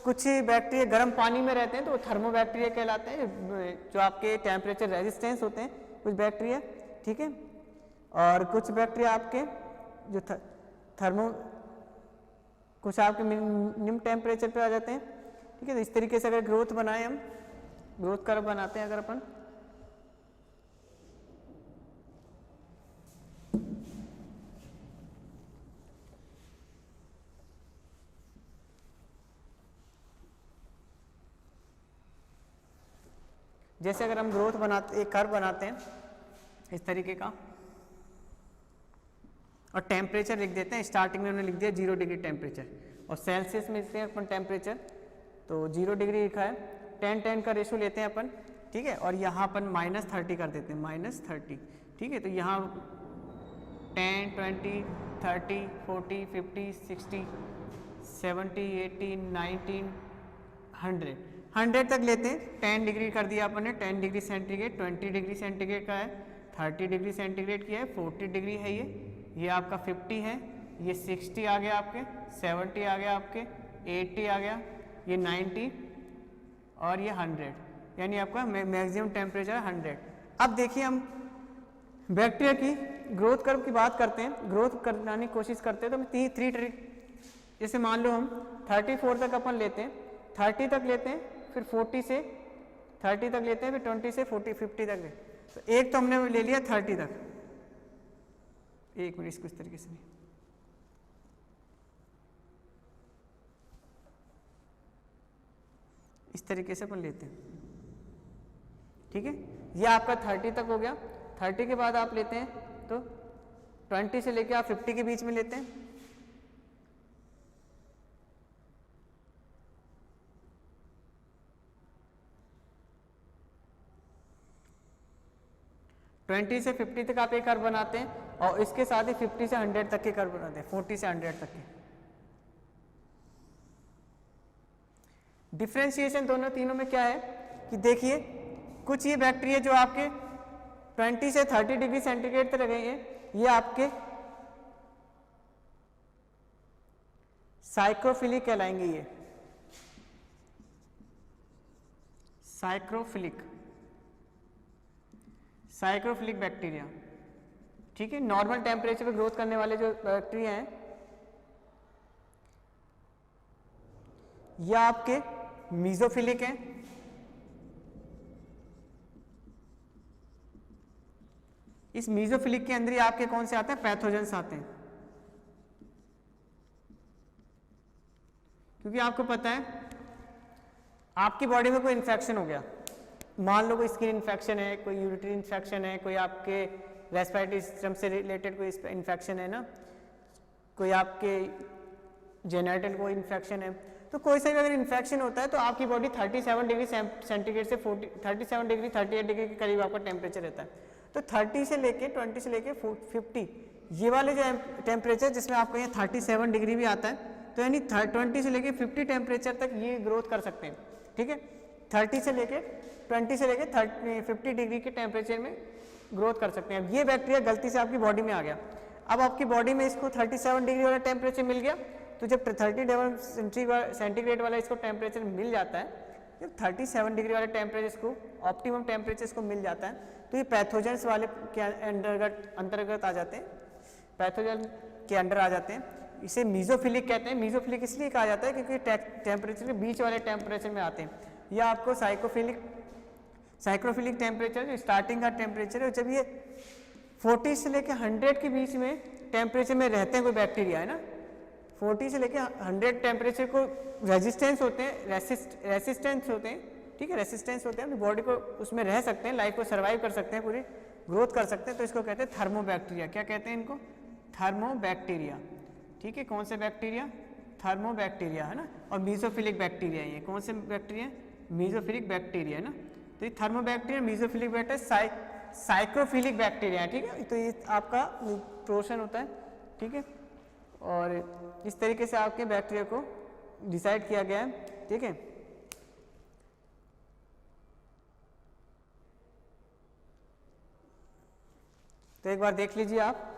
कुछ बैक्टीरिया गर्म पानी में रहते हैं तो वो थर्मोबैक्टीरिया कहलाते हैं, जो आपके टेम्परेचर रेजिस्टेंस होते हैं कुछ बैक्टीरिया, ठीक है। और कुछ बैक्टीरिया आपके जो कुछ आपके निम्न टेम्परेचर पे आ जाते हैं, ठीक है। तो इस तरीके से अगर ग्रोथ बनाए, हम ग्रोथ कर्व बनाते हैं अगर अपन, जैसे अगर हम ग्रोथ बनाते, एक कर्व बनाते हैं इस तरीके का, और टेम्परेचर लिख देते हैं, स्टार्टिंग में हमने लिख दिया 0 डिग्री टेम्परेचर, और सेल्सियस में लिखते हैं अपन टेम्परेचर, तो 0 डिग्री लिखा है, 10-10 का रेशो लेते हैं अपन, ठीक है। और यहाँ अपन -30 कर देते हैं, -30, ठीक है। तो यहाँ 10, 20, 30, 40, 50, 60, 70, 80, 90, 100 तक लेते हैं। 10 डिग्री कर दिया अपन ने, 10 डिग्री सेंटीग्रेड, 20 डिग्री सेंटीग्रेड का है, 30 डिग्री सेंटीग्रेड की है, 40 डिग्री है, ये आपका 50 है, ये 60 आ गया आपके, 70 आ गया आपके, 80 आ गया, ये 90 और ये 100, यानी आपका मैक्सिमम टेम्परेचर 100। अब देखिए हम बैक्टीरिया की ग्रोथ कर्व की बात करते हैं, ग्रोथ कराने की कोशिश करते हैं, तो हम 3 ट्रिक, जैसे मान लो हम 34 तक अपन लेते हैं, 30 तक लेते हैं, फिर 40 से 30 तक लेते हैं, फिर 20 से 40, 50 तक लेते हैं। तो एक तो हमने ले लिया 30 तक, एक मिनट इसको इस तरीके से, इस तरीके से अपन लेते हैं, ठीक है। ये आपका 30 तक हो गया। 30 के बाद आप लेते हैं तो 20 से लेके आप 50 के बीच में लेते हैं, ट्वेंटी से 50 तक आप एक कर्व बनाते हैं, और इसके साथ ही 50 से 100 तक के कर्व बनाते हैं, 40 से 100 तक के। डिफरेंशिएशन दोनों तीनों में क्या है कि देखिए, कुछ ये बैक्टीरिया जो आपके 20 से 30 डिग्री सेंटीग्रेड तक गए हैं, ये आपके साइक्रोफिलिक कहलाएंगे। ये साइक्रोफिलिक बैक्टीरिया, ठीक है। नॉर्मल टेम्परेचर पे ग्रोथ करने वाले जो बैक्टीरिया हैं, ये आपके मीजोफिलिक हैं, इस मीजोफिलिक के अंदर ही आपके कौन से आते हैं, पैथोजेंस आते हैं। क्योंकि आपको पता है आपकी बॉडी में कोई इन्फेक्शन हो गया, मान लो कोई स्किन इन्फेक्शन है, कोई यूरिनरी इन्फेक्शन है, कोई आपके रेस्पिरेटरी सिस्टम से रिलेटेड कोई इन्फेक्शन है ना, कोई आपके जेनेटल कोई इन्फेक्शन है, तो कोई सा भी अगर इन्फेक्शन होता है तो आपकी बॉडी 37 डिग्री सेंटीग्रेड से 37 डिग्री 38 डिग्री के करीब आपका टेम्परेचर रहता है। तो 30 से लेके 20 से लेके 50, ये वाले जो टेम्परेचर जिसमें आपको ये 37 डिग्री भी आता है, तो यानी 20 से लेके 50 टेम्परेचर तक ये ग्रोथ कर सकते हैं, ठीक है। 20 से लेके 50 डिग्री के टेम्परेचर में ग्रोथ कर सकते हैं। अब ये बैक्टीरिया गलती से आपकी बॉडी में आ गया, अब आपकी बॉडी में इसको 37 डिग्री वाला टेम्परेचर मिल गया, तो जब 30 सेंटीग्रेड वाला इसको टेम्परेचर मिल जाता है, जब 37 डिग्री वाले टेम्परेचर इसको ऑप्टिमम टेम्परेचर इसको मिल जाता है, तो ये पैथोजेंस वाले के अंतर्गत आ जाते हैं, पैथोजन के अंडर आ जाते हैं। इसे मीजोफिलिक कहते हैं। मीजोफिलिक इसलिए कहा जाता है क्योंकि टेम्परेचर के बीच वाले टेम्परेचर में आते हैं। या आपको साइक्रोफिलिक टेम्परेचर जो स्टार्टिंग का टेम्परेचर है, जब ये 40 से लेकर 100 के बीच में टेम्परेचर में रहते हैं कोई बैक्टीरिया, है ना, 40 से लेकर 100 टेम्परेचर को रेजिस्टेंस होते हैं, रेसिस्टेंस होते हैं, ठीक है, रेसिस्टेंस होते हैं, अपनी बॉडी को उसमें रह सकते हैं, लाइफ को सर्वाइव कर सकते हैं, पूरी ग्रोथ कर सकते हैं, तो इसको कहते हैं थर्मोबैक्टीरिया। क्या कहते हैं इनको? थर्मोबैक्टीरिया, ठीक है। कौन से बैक्टीरिया? थर्मोबैक्टीरिया, है ना। और मीजोफिलिक बैक्टीरिया, ये कौन से बैक्टीरिया? मीजोफिलिक बैक्टीरिया, है ना। तो ये थर्मोबैक्टीरिया, मीजोफिलिक बैक्टीरिया, साइक्रोफिलिक बैक्टीरिया, ठीक है। तो ये आपका पोर्शन होता है, ठीक है। और इस तरीके से आपके बैक्टीरिया को डिसाइड किया गया है, ठीक है। तो एक बार देख लीजिए आप,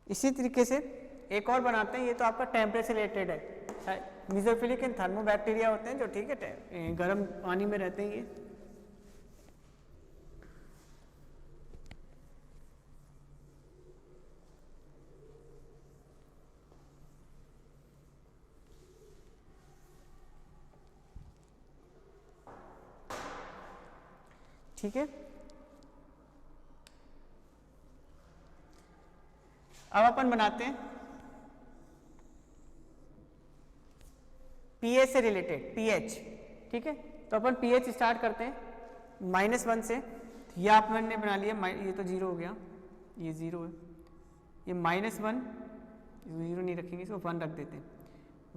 इसी तरीके से एक और बनाते हैं। ये तो आपका टेम्परेचर रिलेटेड है। मीजोफिलिक एंड थर्मोबैक्टीरिया होते हैं जो, ठीक है, गर्म पानी में रहते हैं ये। ठीक है। अब अपन बनाते हैं पीएच से रिलेटेड, पीएच, ठीक है। तो अपन पीएच स्टार्ट करते हैं -1 से। ये आपने बना लिया, ये तो 0 हो गया, ये 0 है, ये -1, 0 नहीं रखेंगे, इसको 1 रख देते हैं।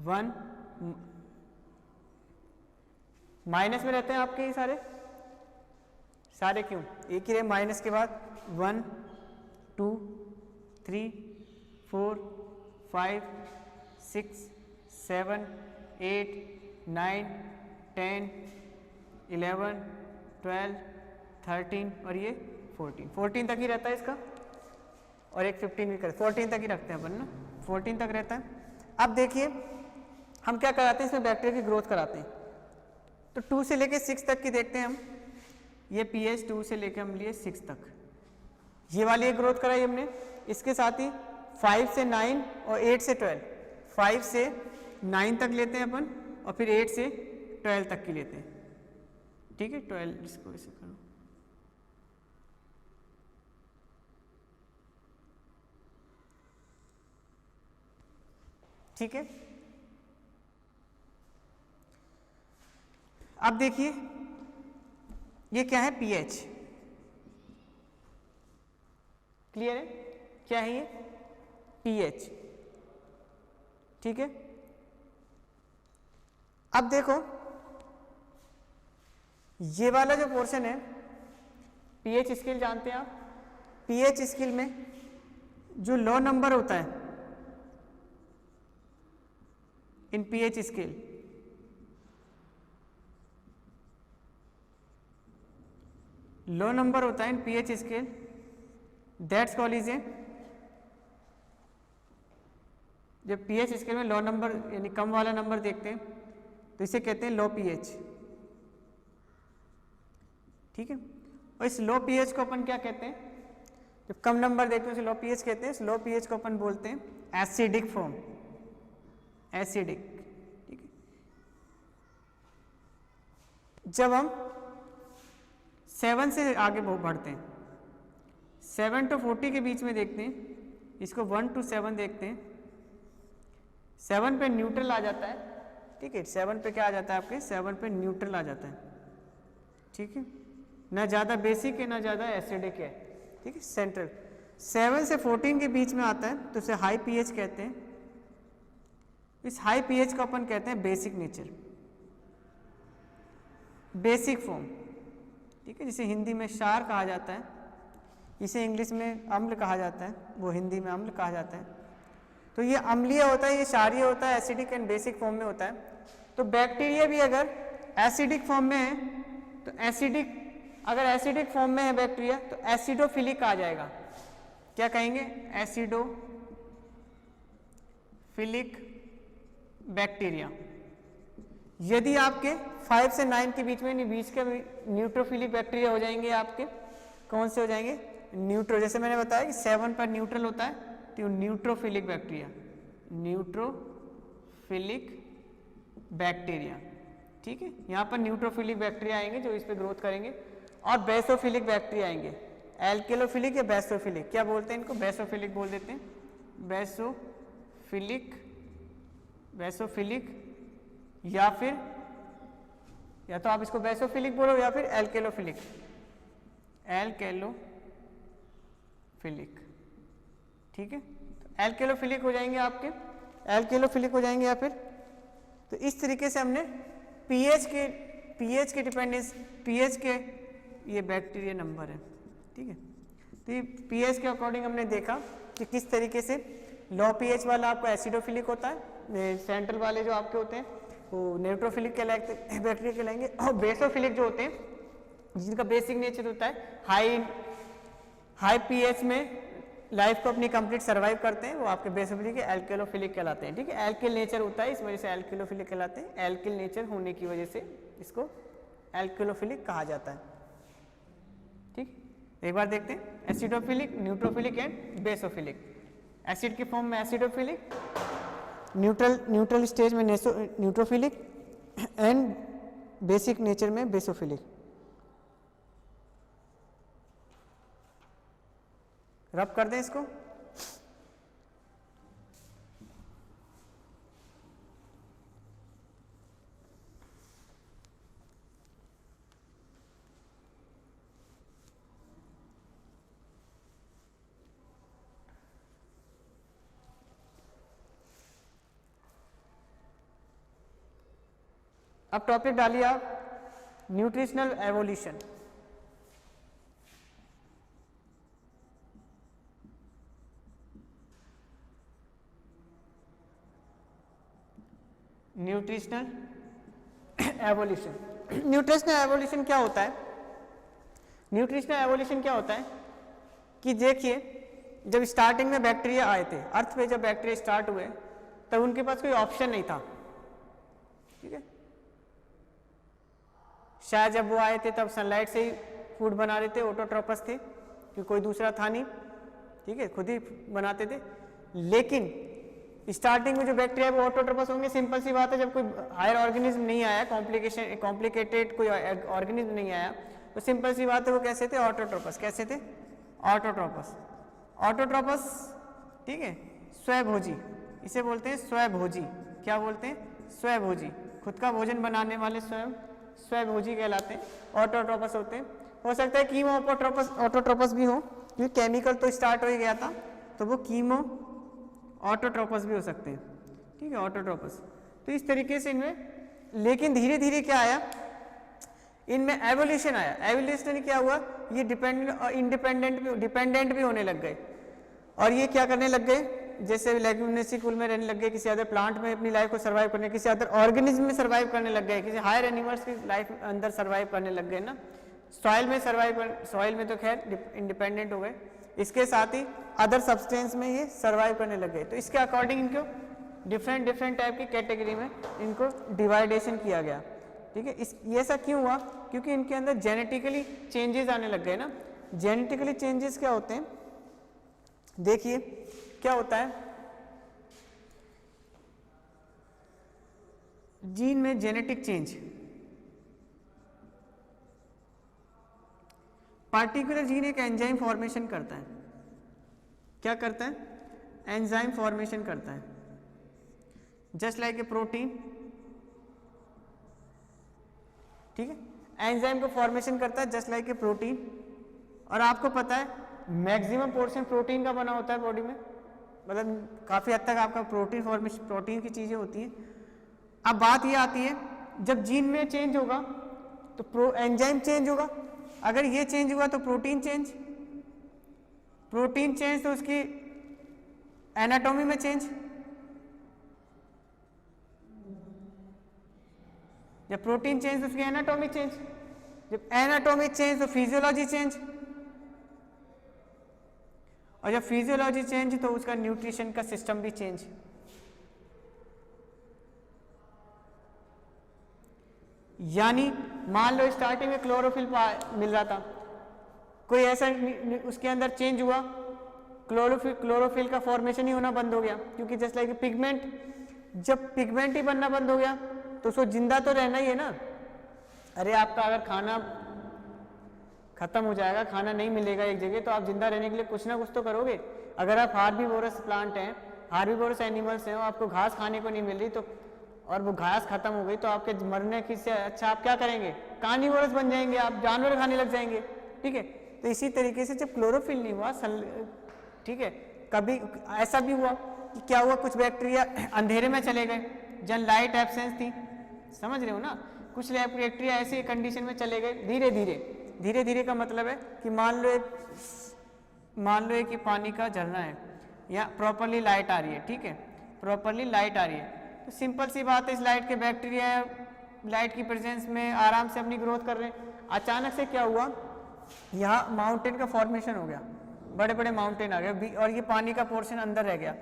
1 माइनस में रहते हैं आपके ये सारे क्यों? एक ही रहे माइनस के बाद 1 2 3 4 5 6 7 8 9 10 11 12 13 और ये 14 तक ही रहता है इसका, और एक 15 भी कर 14 तक ही रखते हैं अपन ना, 14 तक रहता है। अब देखिए हम क्या कराते हैं, इसमें बैक्टीरिया की ग्रोथ कराते हैं। तो 2 से लेके 6 तक की देखते हैं हम। ये pH 2 से लेके हम लिए 6 तक, ये वाली एक ग्रोथ कराई हमने। इसके साथ ही 5 से 9 और 8 से 12, 5 से 9 तक लेते हैं अपन, और फिर 8 से 12 तक की लेते हैं, ठीक है। 12 इसको ऐसे करो, ठीक है। अब देखिए ये क्या है, pH, क्लियर है? क्या है ये? pH, ठीक है। अब देखो ये वाला जो पोर्शन है, pH स्केल जानते हैं आप, pH स्केल में जो लो नंबर होता है इन pH स्केल, लो नंबर होता है इन pH scale, that's called is a, जब pH स्केल में लो नंबर यानी कम वाला नंबर देखते हैं तो इसे कहते हैं लो pH, ठीक है। और इस लो pH को अपन क्या कहते हैं, जब कम नंबर देखते हैं उसे लो pH कहते हैं। इस लो pH को अपन बोलते हैं एसिडिक फॉर्म, एसिडिक, ठीक है। जब हम 7 से आगे बढ़ते हैं, 7 to 40 के बीच में देखते हैं, इसको 1 to 7 देखते हैं, 7 पे न्यूट्रल आ जाता है, ठीक है। 7 पे क्या आ जाता है आपके, 7 पे न्यूट्रल आ जाता है, ठीक है। ना ज़्यादा बेसिक है ना ज़्यादा एसिडिक है, ठीक है, सेंट्रल। 7 से 14 के बीच में आता है तो उसे हाई pH कहते हैं। इस हाई pH को अपन कहते हैं बेसिक नेचर, बेसिक फॉर्म, ठीक है, जिसे हिंदी में क्षार कहा जाता है, इसे इंग्लिश में अम्ल कहा जाता है, वो हिंदी में अम्ल कहा जाता है। तो ये अम्लीय होता है, ये क्षारीय होता है, एसिडिक एंड बेसिक फॉर्म में होता है। तो बैक्टीरिया भी अगर एसिडिक फॉर्म में है तो एसिडिक, अगर एसिडिक फॉर्म में है बैक्टीरिया तो एसिडोफिलिक आ जाएगा। क्या कहेंगे? Acidophilic bacteria. यदि आपके 5 से 9 के बीच में बीच के न्यूट्रोफिलिक बैक्टीरिया हो जाएंगे आपके, कौन से हो जाएंगे? न्यूट्रो, जैसे मैंने बताया कि 7 पर न्यूट्रल होता है तो न्यूट्रोफिलिक बैक्टीरिया, न्यूट्रोफिलिक बैक्टीरिया, ठीक है। यहाँ पर न्यूट्रोफिलिक बैक्टीरिया आएंगे जो इस पे ग्रोथ करेंगे, और बेसोफिलिक बैक्टीरिया आएंगे। एल्केलोफिलिक या बेसोफिलिक, क्या बोलते हैं इनको? बेसोफिलिक बोल देते हैं, बेसोफिलिक, बेसोफिलिक, या फिर या तो आप इसको बेसोफिलिक बोलो या फिर एल्केलोफिलिक, एल्केलोफिलिक, ठीक है। तो एल्केलोफिलिक हो जाएंगे आपके, एल्केलोफिलिक हो जाएंगे या फिर, तो इस तरीके से हमने पीएच के डिपेंडेंस, पीएच के ये बैक्टीरिया नंबर है, ठीक है। तो ये पीएच के अकॉर्डिंग हमने देखा कि किस तरीके से लो पीएच वाला आपका एसिडोफिलिक होता है, सेंट्रल वाले जो आपके होते हैं वो न्यूट्रोफिलिक कहलाते बैक्टीरिया कहलाएंगे, और बेसोफिलिक जो होते हैं जिनका बेसिक नेचर होता है हाई पीएच में लाइफ को अपनी कंप्लीट सर्वाइव करते हैं, वो आपके बेसोफिलिक एल्केलोफिलिक कहलाते हैं, ठीक है। एल्किल नेचर होता है, इस वजह से एल्केलोफिलिक कहलाते हैं। एल्किल नेचर होने की वजह से इसको एल्केलोफिलिक कहा जाता है, ठीक। एक बार देखते हैं acidophilic, neutrophilic and basophilic. Acid की फॉर्म में एसिडोफिलिक, न्यूट्रल स्टेज में न्यूट्रोफिलिक एंड बेसिक नेचर में बेसोफिलिक। रब कर दें इसको। अब टॉपिक डालिए आप nutritional evolution. Nutritional evolution, nutritional evolution क्या होता है? न्यूट्रिशनल एवोल्यूशन क्या होता है कि देखिए, जब स्टार्टिंग में बैक्टीरिया आए थे अर्थ पे, जब बैक्टीरिया स्टार्ट हुए तब उनके पास कोई ऑप्शन नहीं था, ठीक है। शायद जब वो आए थे तब सनलाइट से ही फूड बना रहे थे, ऑटोट्रोपस थे, क्योंकि कोई दूसरा था नहीं, ठीक है, खुद ही बनाते थे। लेकिन स्टार्टिंग में जो बैक्टीरिया वो ऑटोट्रोपस होंगे, सिंपल सी बात है, जब कोई हायर ऑर्गेनिज्म नहीं आया, कॉम्प्लिकेटेड कोई ऑर्गेनिज्म नहीं आया, तो सिंपल सी बात है वो कैसे थे? ऑटोट्रोपस। कैसे थे? ऑटोट्रोपस। ऑटोट्रोपस, ठीक है, स्वभोजी, इसे बोलते हैं स्वभोजी। क्या बोलते हैं? स्वभोजी, खुद का भोजन बनाने वाले स्वयं स्वभोजी कहलाते हैं, ऑटोट्रोपस होते हैं। हो सकता है कीमो ऑटोट्रोपस भी हो, क्योंकि केमिकल तो स्टार्ट हो ही गया था, तो वो कीमो ऑटोट्रोपस भी हो सकते हैं, ठीक है, ऑटोट्रोपस। तो इस तरीके से इनमें, लेकिन धीरे धीरे क्या आया, इनमें एवोल्यूशन आया। एवोल्यूशन क्या हुआ, ये डिपेंडेंट भी होने लग गए, और ये क्या करने लग गए, जैसे लेग्यूमिनेसी कुल में रहने लग गए, किसी अदर प्लांट में अपनी लाइफ को सर्वाइव करने, किसी अदर ऑर्गेनिज्म में सर्वाइव करने लग गए, किसी हायर एनिमल्स की लाइफ अंदर सर्वाइव करने लग गए ना। सॉइल में सॉइल में तो खैर इंडिपेंडेंट हो गए, इसके साथ ही अदर सब्सटेंस में ये सर्वाइव करने लग गए। तो इसके अकॉर्डिंग इनको डिफरेंट टाइप की कैटेगरी में इनको डिवाइडेशन किया गया, ठीक है। ये ऐसा क्यों हुआ? क्योंकि इनके अंदर जेनेटिकली चेंजेस आने लग गए ना। जेनेटिकली चेंजेस क्या होते हैं? देखिए क्या होता है, जीन में जेनेटिक चेंज, पार्टिकुलर जीन एक एंजाइम फॉर्मेशन करता है। क्या करता है? एंजाइम फॉर्मेशन करता है, जस्ट लाइक ए प्रोटीन, ठीक है, एंजाइम को फॉर्मेशन करता है जस्ट लाइक ए प्रोटीन। और आपको पता है मैक्सिमम पोर्शन प्रोटीन का बना होता है बॉडी में, मतलब काफ़ी हद तक आपका प्रोटीन फॉर्मेशन, प्रोटीन की चीज़ें होती हैं। अब बात ये आती है, जब जीन में चेंज होगा तो एंजाइम चेंज होगा, अगर ये चेंज हुआ तो प्रोटीन चेंज, प्रोटीन चेंज तो उसकी एनाटॉमी में चेंज, जब प्रोटीन चेंज तो उसकी एनाटॉमी चेंज, जब एनाटॉमी चेंज तो फिजियोलॉजी चेंज, और जब फिजियोलॉजी चेंज तो उसका न्यूट्रिशन का सिस्टम भी चेंज। यानी मान लो स्टार्टिंग में क्लोरोफिल मिल रहा था, कोई ऐसा उसके अंदर चेंज हुआ, क्लोरोफिल का फॉर्मेशन ही होना बंद हो गया, क्योंकि जस्ट लाइक पिगमेंट, जब पिगमेंट ही बनना बंद हो गया तो उसको जिंदा तो रहना ही है ना। अरे आपका अगर खाना खत्म हो जाएगा, खाना नहीं मिलेगा एक जगह, तो आप जिंदा रहने के लिए कुछ ना कुछ तो करोगे। अगर आप हार्बीवोरस प्लांट हैं, हार्बीवोरस एनिमल्स हैं, आपको घास खाने को नहीं मिल रही तो, और वो घास खत्म हो गई तो आपके मरने की से अच्छा आप क्या करेंगे, कार्निवोरस बन जाएंगे, आप जानवर खाने लग जाएंगे। ठीक है, तो इसी तरीके से जब क्लोरोफिल नहीं हुआ, ठीक है, कभी ऐसा भी हुआ कि क्या हुआ, कुछ बैक्टीरिया अंधेरे में चले गए, जब लाइट एब्सेंस थी, समझ रहे हो ना, कुछ बैक्टीरिया ऐसी कंडीशन में चले गए, धीरे धीरे, धीरे धीरे का मतलब है कि मान लो एक पानी का झरना है, या प्रॉपरली लाइट आ रही है, ठीक है, प्रॉपरली लाइट आ रही है, तो सिंपल सी बात है, इस लाइट के बैक्टीरिया लाइट की प्रेजेंस में आराम से अपनी ग्रोथ कर रहे हैं। अचानक से क्या हुआ, यहाँ माउंटेन का फॉर्मेशन हो गया, बड़े बड़े माउंटेन आ गए, और ये पानी का पोर्शन अंदर रह गया।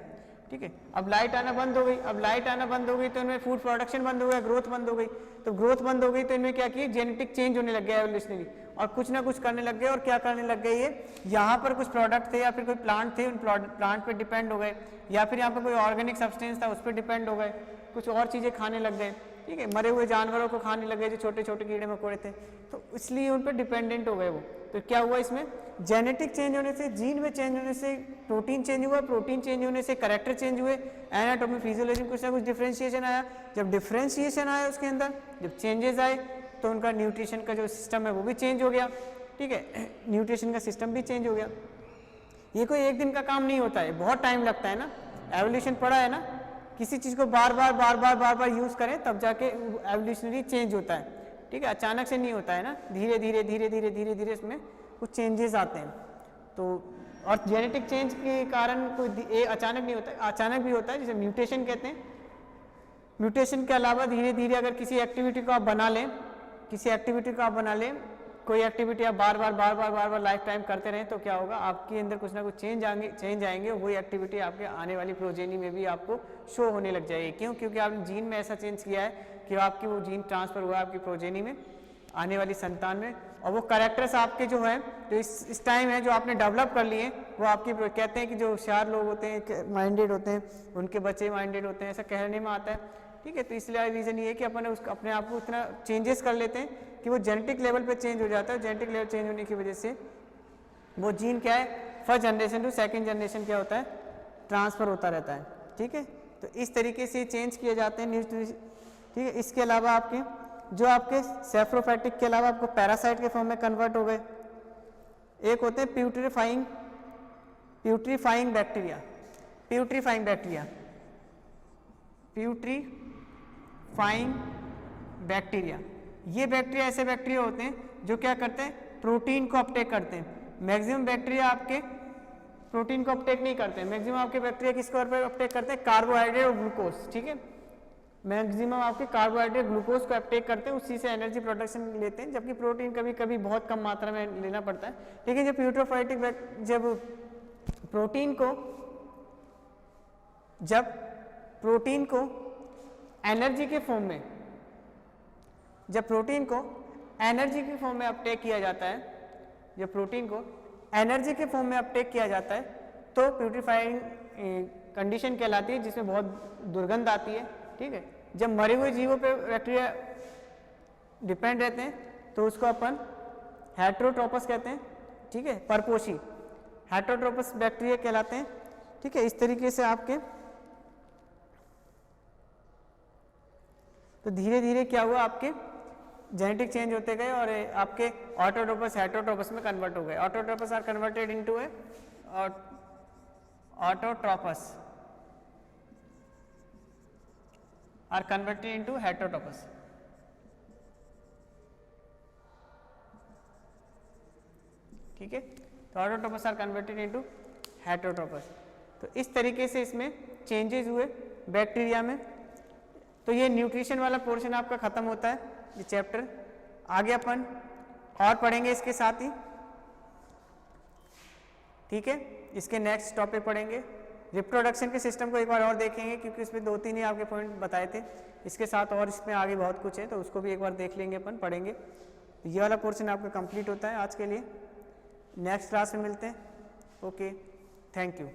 ठीक है, अब लाइट आना बंद हो गई, अब लाइट आना बंद हो गई तो इनमें फूड प्रोडक्शन बंद हो गया, ग्रोथ बंद हो गई, तो ग्रोथ बंद हो गई तो इनमें क्या किया, जेनेटिक चेंज होने लग गया एवोल्यूशनरी, और कुछ ना कुछ करने लग गए। और क्या करने लग गए, ये यहाँ पर कुछ प्रोडक्ट थे या फिर कोई प्लांट थे, उन प्लांट पे डिपेंड हो गए, या फिर यहाँ पर कोई ऑर्गेनिक सब्सटेंस था उस पर डिपेंड हो गए, कुछ और चीज़ें खाने लग गए। ठीक है, मरे हुए जानवरों को खाने लगे जो छोटे छोटे कीड़े मकोड़े थे, तो इसलिए उन पर डिपेंडेंट हो गए वो। तो क्या हुआ, इसमें जेनेटिक चेंज होने से, जीन में चेंज होने से प्रोटीन चेंज हुआ, प्रोटीन चेंज होने से कैरेक्टर चेंज हुए, एनाटॉमी फिजियोलॉजी में कुछ ना कुछ डिफ्रेंशिएशन आया। जब डिफ्रेंशिएशन आया उसके अंदर, जब चेंजेस आए तो उनका न्यूट्रिशन का जो सिस्टम है वो भी चेंज हो गया। ठीक है, न्यूट्रिशन का सिस्टम भी चेंज हो गया। ये कोई एक दिन का काम नहीं होता है, बहुत टाइम लगता है ना। एवोल्यूशन पढ़ा है ना, किसी चीज़ को बार बार यूज़ करें तब जाके एवोल्यूशनरी चेंज होता है। ठीक है, अचानक से नहीं होता है ना, धीरे धीरे इसमें कुछ चेंजेस आते हैं। तो और जेनेटिक चेंज के कारण कोई अचानक नहीं होता है, अचानक भी होता है, जिसे म्यूटेशन कहते हैं। म्यूटेशन के अलावा धीरे धीरे अगर किसी एक्टिविटी को आप बना लें, कोई एक्टिविटी आप बार बार लाइफ टाइम करते रहें, तो क्या होगा, आपके अंदर कुछ ना कुछ चेंज आएंगे, वही एक्टिविटी आपके आने वाली प्रोजेनी में भी आपको शो होने लग जाएगी। क्यों? क्योंकि आपने जीन में ऐसा चेंज किया है कि आपकी वो जीन ट्रांसफर हुआ आपकी प्रोजेनी में, आने वाली संतान में, और वो कैरेक्टर्स आपके जो है, जो इस टाइम है जो आपने डेवलप कर लिए, वो आपकी, कहते हैं कि जो होशियार लोग होते हैं, माइंडेड होते हैं, उनके बच्चे माइंडेड होते हैं, ऐसा कहने में आता है। ठीक है, तो इसलिए रीज़न ये है कि अपने आप को इतना चेंजेस कर लेते हैं कि वो जेनेटिक लेवल पे चेंज हो जाता है। जेनेटिक लेवल चेंज होने की वजह से वो जीन क्या है, first generation to second generation क्या होता है, ट्रांसफ़र होता रहता है। ठीक है, तो इस तरीके से चेंज किए जाते हैं न्यूट्रिशन। ठीक है, इसके अलावा आपके जो आपके सेफ्रोफाइटिक के अलावा आपको पैरासाइट के फॉर्म में कन्वर्ट हो गए। एक होते हैं प्यूट्रीफाइंग बैक्टीरिया, ये बैक्टीरिया ऐसे बैक्टीरिया होते हैं जो क्या करते हैं, प्रोटीन को अपटेक करते हैं। मैक्सिमम बैक्टीरिया आपके प्रोटीन को अपटेक नहीं करते हैं, मैक्सिमम आपके बैक्टीरिया किसको अपटेक करते हैं, कार्बोहाइड्रेट और ग्लूकोज। ठीक है, मैक्सिमम आपके कार्बोहाइड्रेट ग्लूकोज को अपटेक करते हैं, उसी से एनर्जी प्रोडक्शन लेते हैं, जबकि प्रोटीन कभी कभी बहुत कम मात्रा में लेना पड़ता है। लेकिन जब प्यूट्रोफाइटिक जब प्रोटीन को एनर्जी के फॉर्म में, अपटेक किया जाता है, तो प्यूट्रीफाइंग कंडीशन कहलाती है, जिसमें बहुत दुर्गंध आती है। ठीक है, जब मरे हुए जीवों पे बैक्टीरिया डिपेंड रहते हैं तो उसको अपन हेटेरोट्रोपस कहते हैं। ठीक है, परपोषी हेटेरोट्रोपस बैक्टीरिया कहलाते हैं। ठीक है, इस तरीके से आपके तो धीरे धीरे क्या हुआ, आपके जेनेटिक चेंज होते गए और आपके ऑटोट्रोपस हेटेरोट्रोपस में कन्वर्ट हो गए। ऑटोट्रोपस आर कन्वर्टेड इनटू हेटेरोट्रोपस। तो ऑटोट्रोपस आर कन्वर्टेड इनटू हेटेरोट्रोपस। तो इस तरीके से इसमें चेंजेस हुए बैक्टीरिया में। तो ये न्यूट्रिशन वाला पोर्शन आपका खत्म होता है ये चैप्टर। आगे अपन और पढ़ेंगे इसके साथ ही, ठीक है। इसके नेक्स्ट टॉपिक पढ़ेंगे रिप्रोडक्शन के सिस्टम को एक बार और देखेंगे, क्योंकि इसमें 2-3 ही आपके पॉइंट बताए थे। इसके साथ और इसमें आगे बहुत कुछ है, तो उसको भी एक बार देख लेंगे अपन, पढ़ेंगे। ये वाला पोर्शन आपका कंप्लीट होता है आज के लिए। नेक्स्ट क्लास में मिलते हैं। Okay, thank you.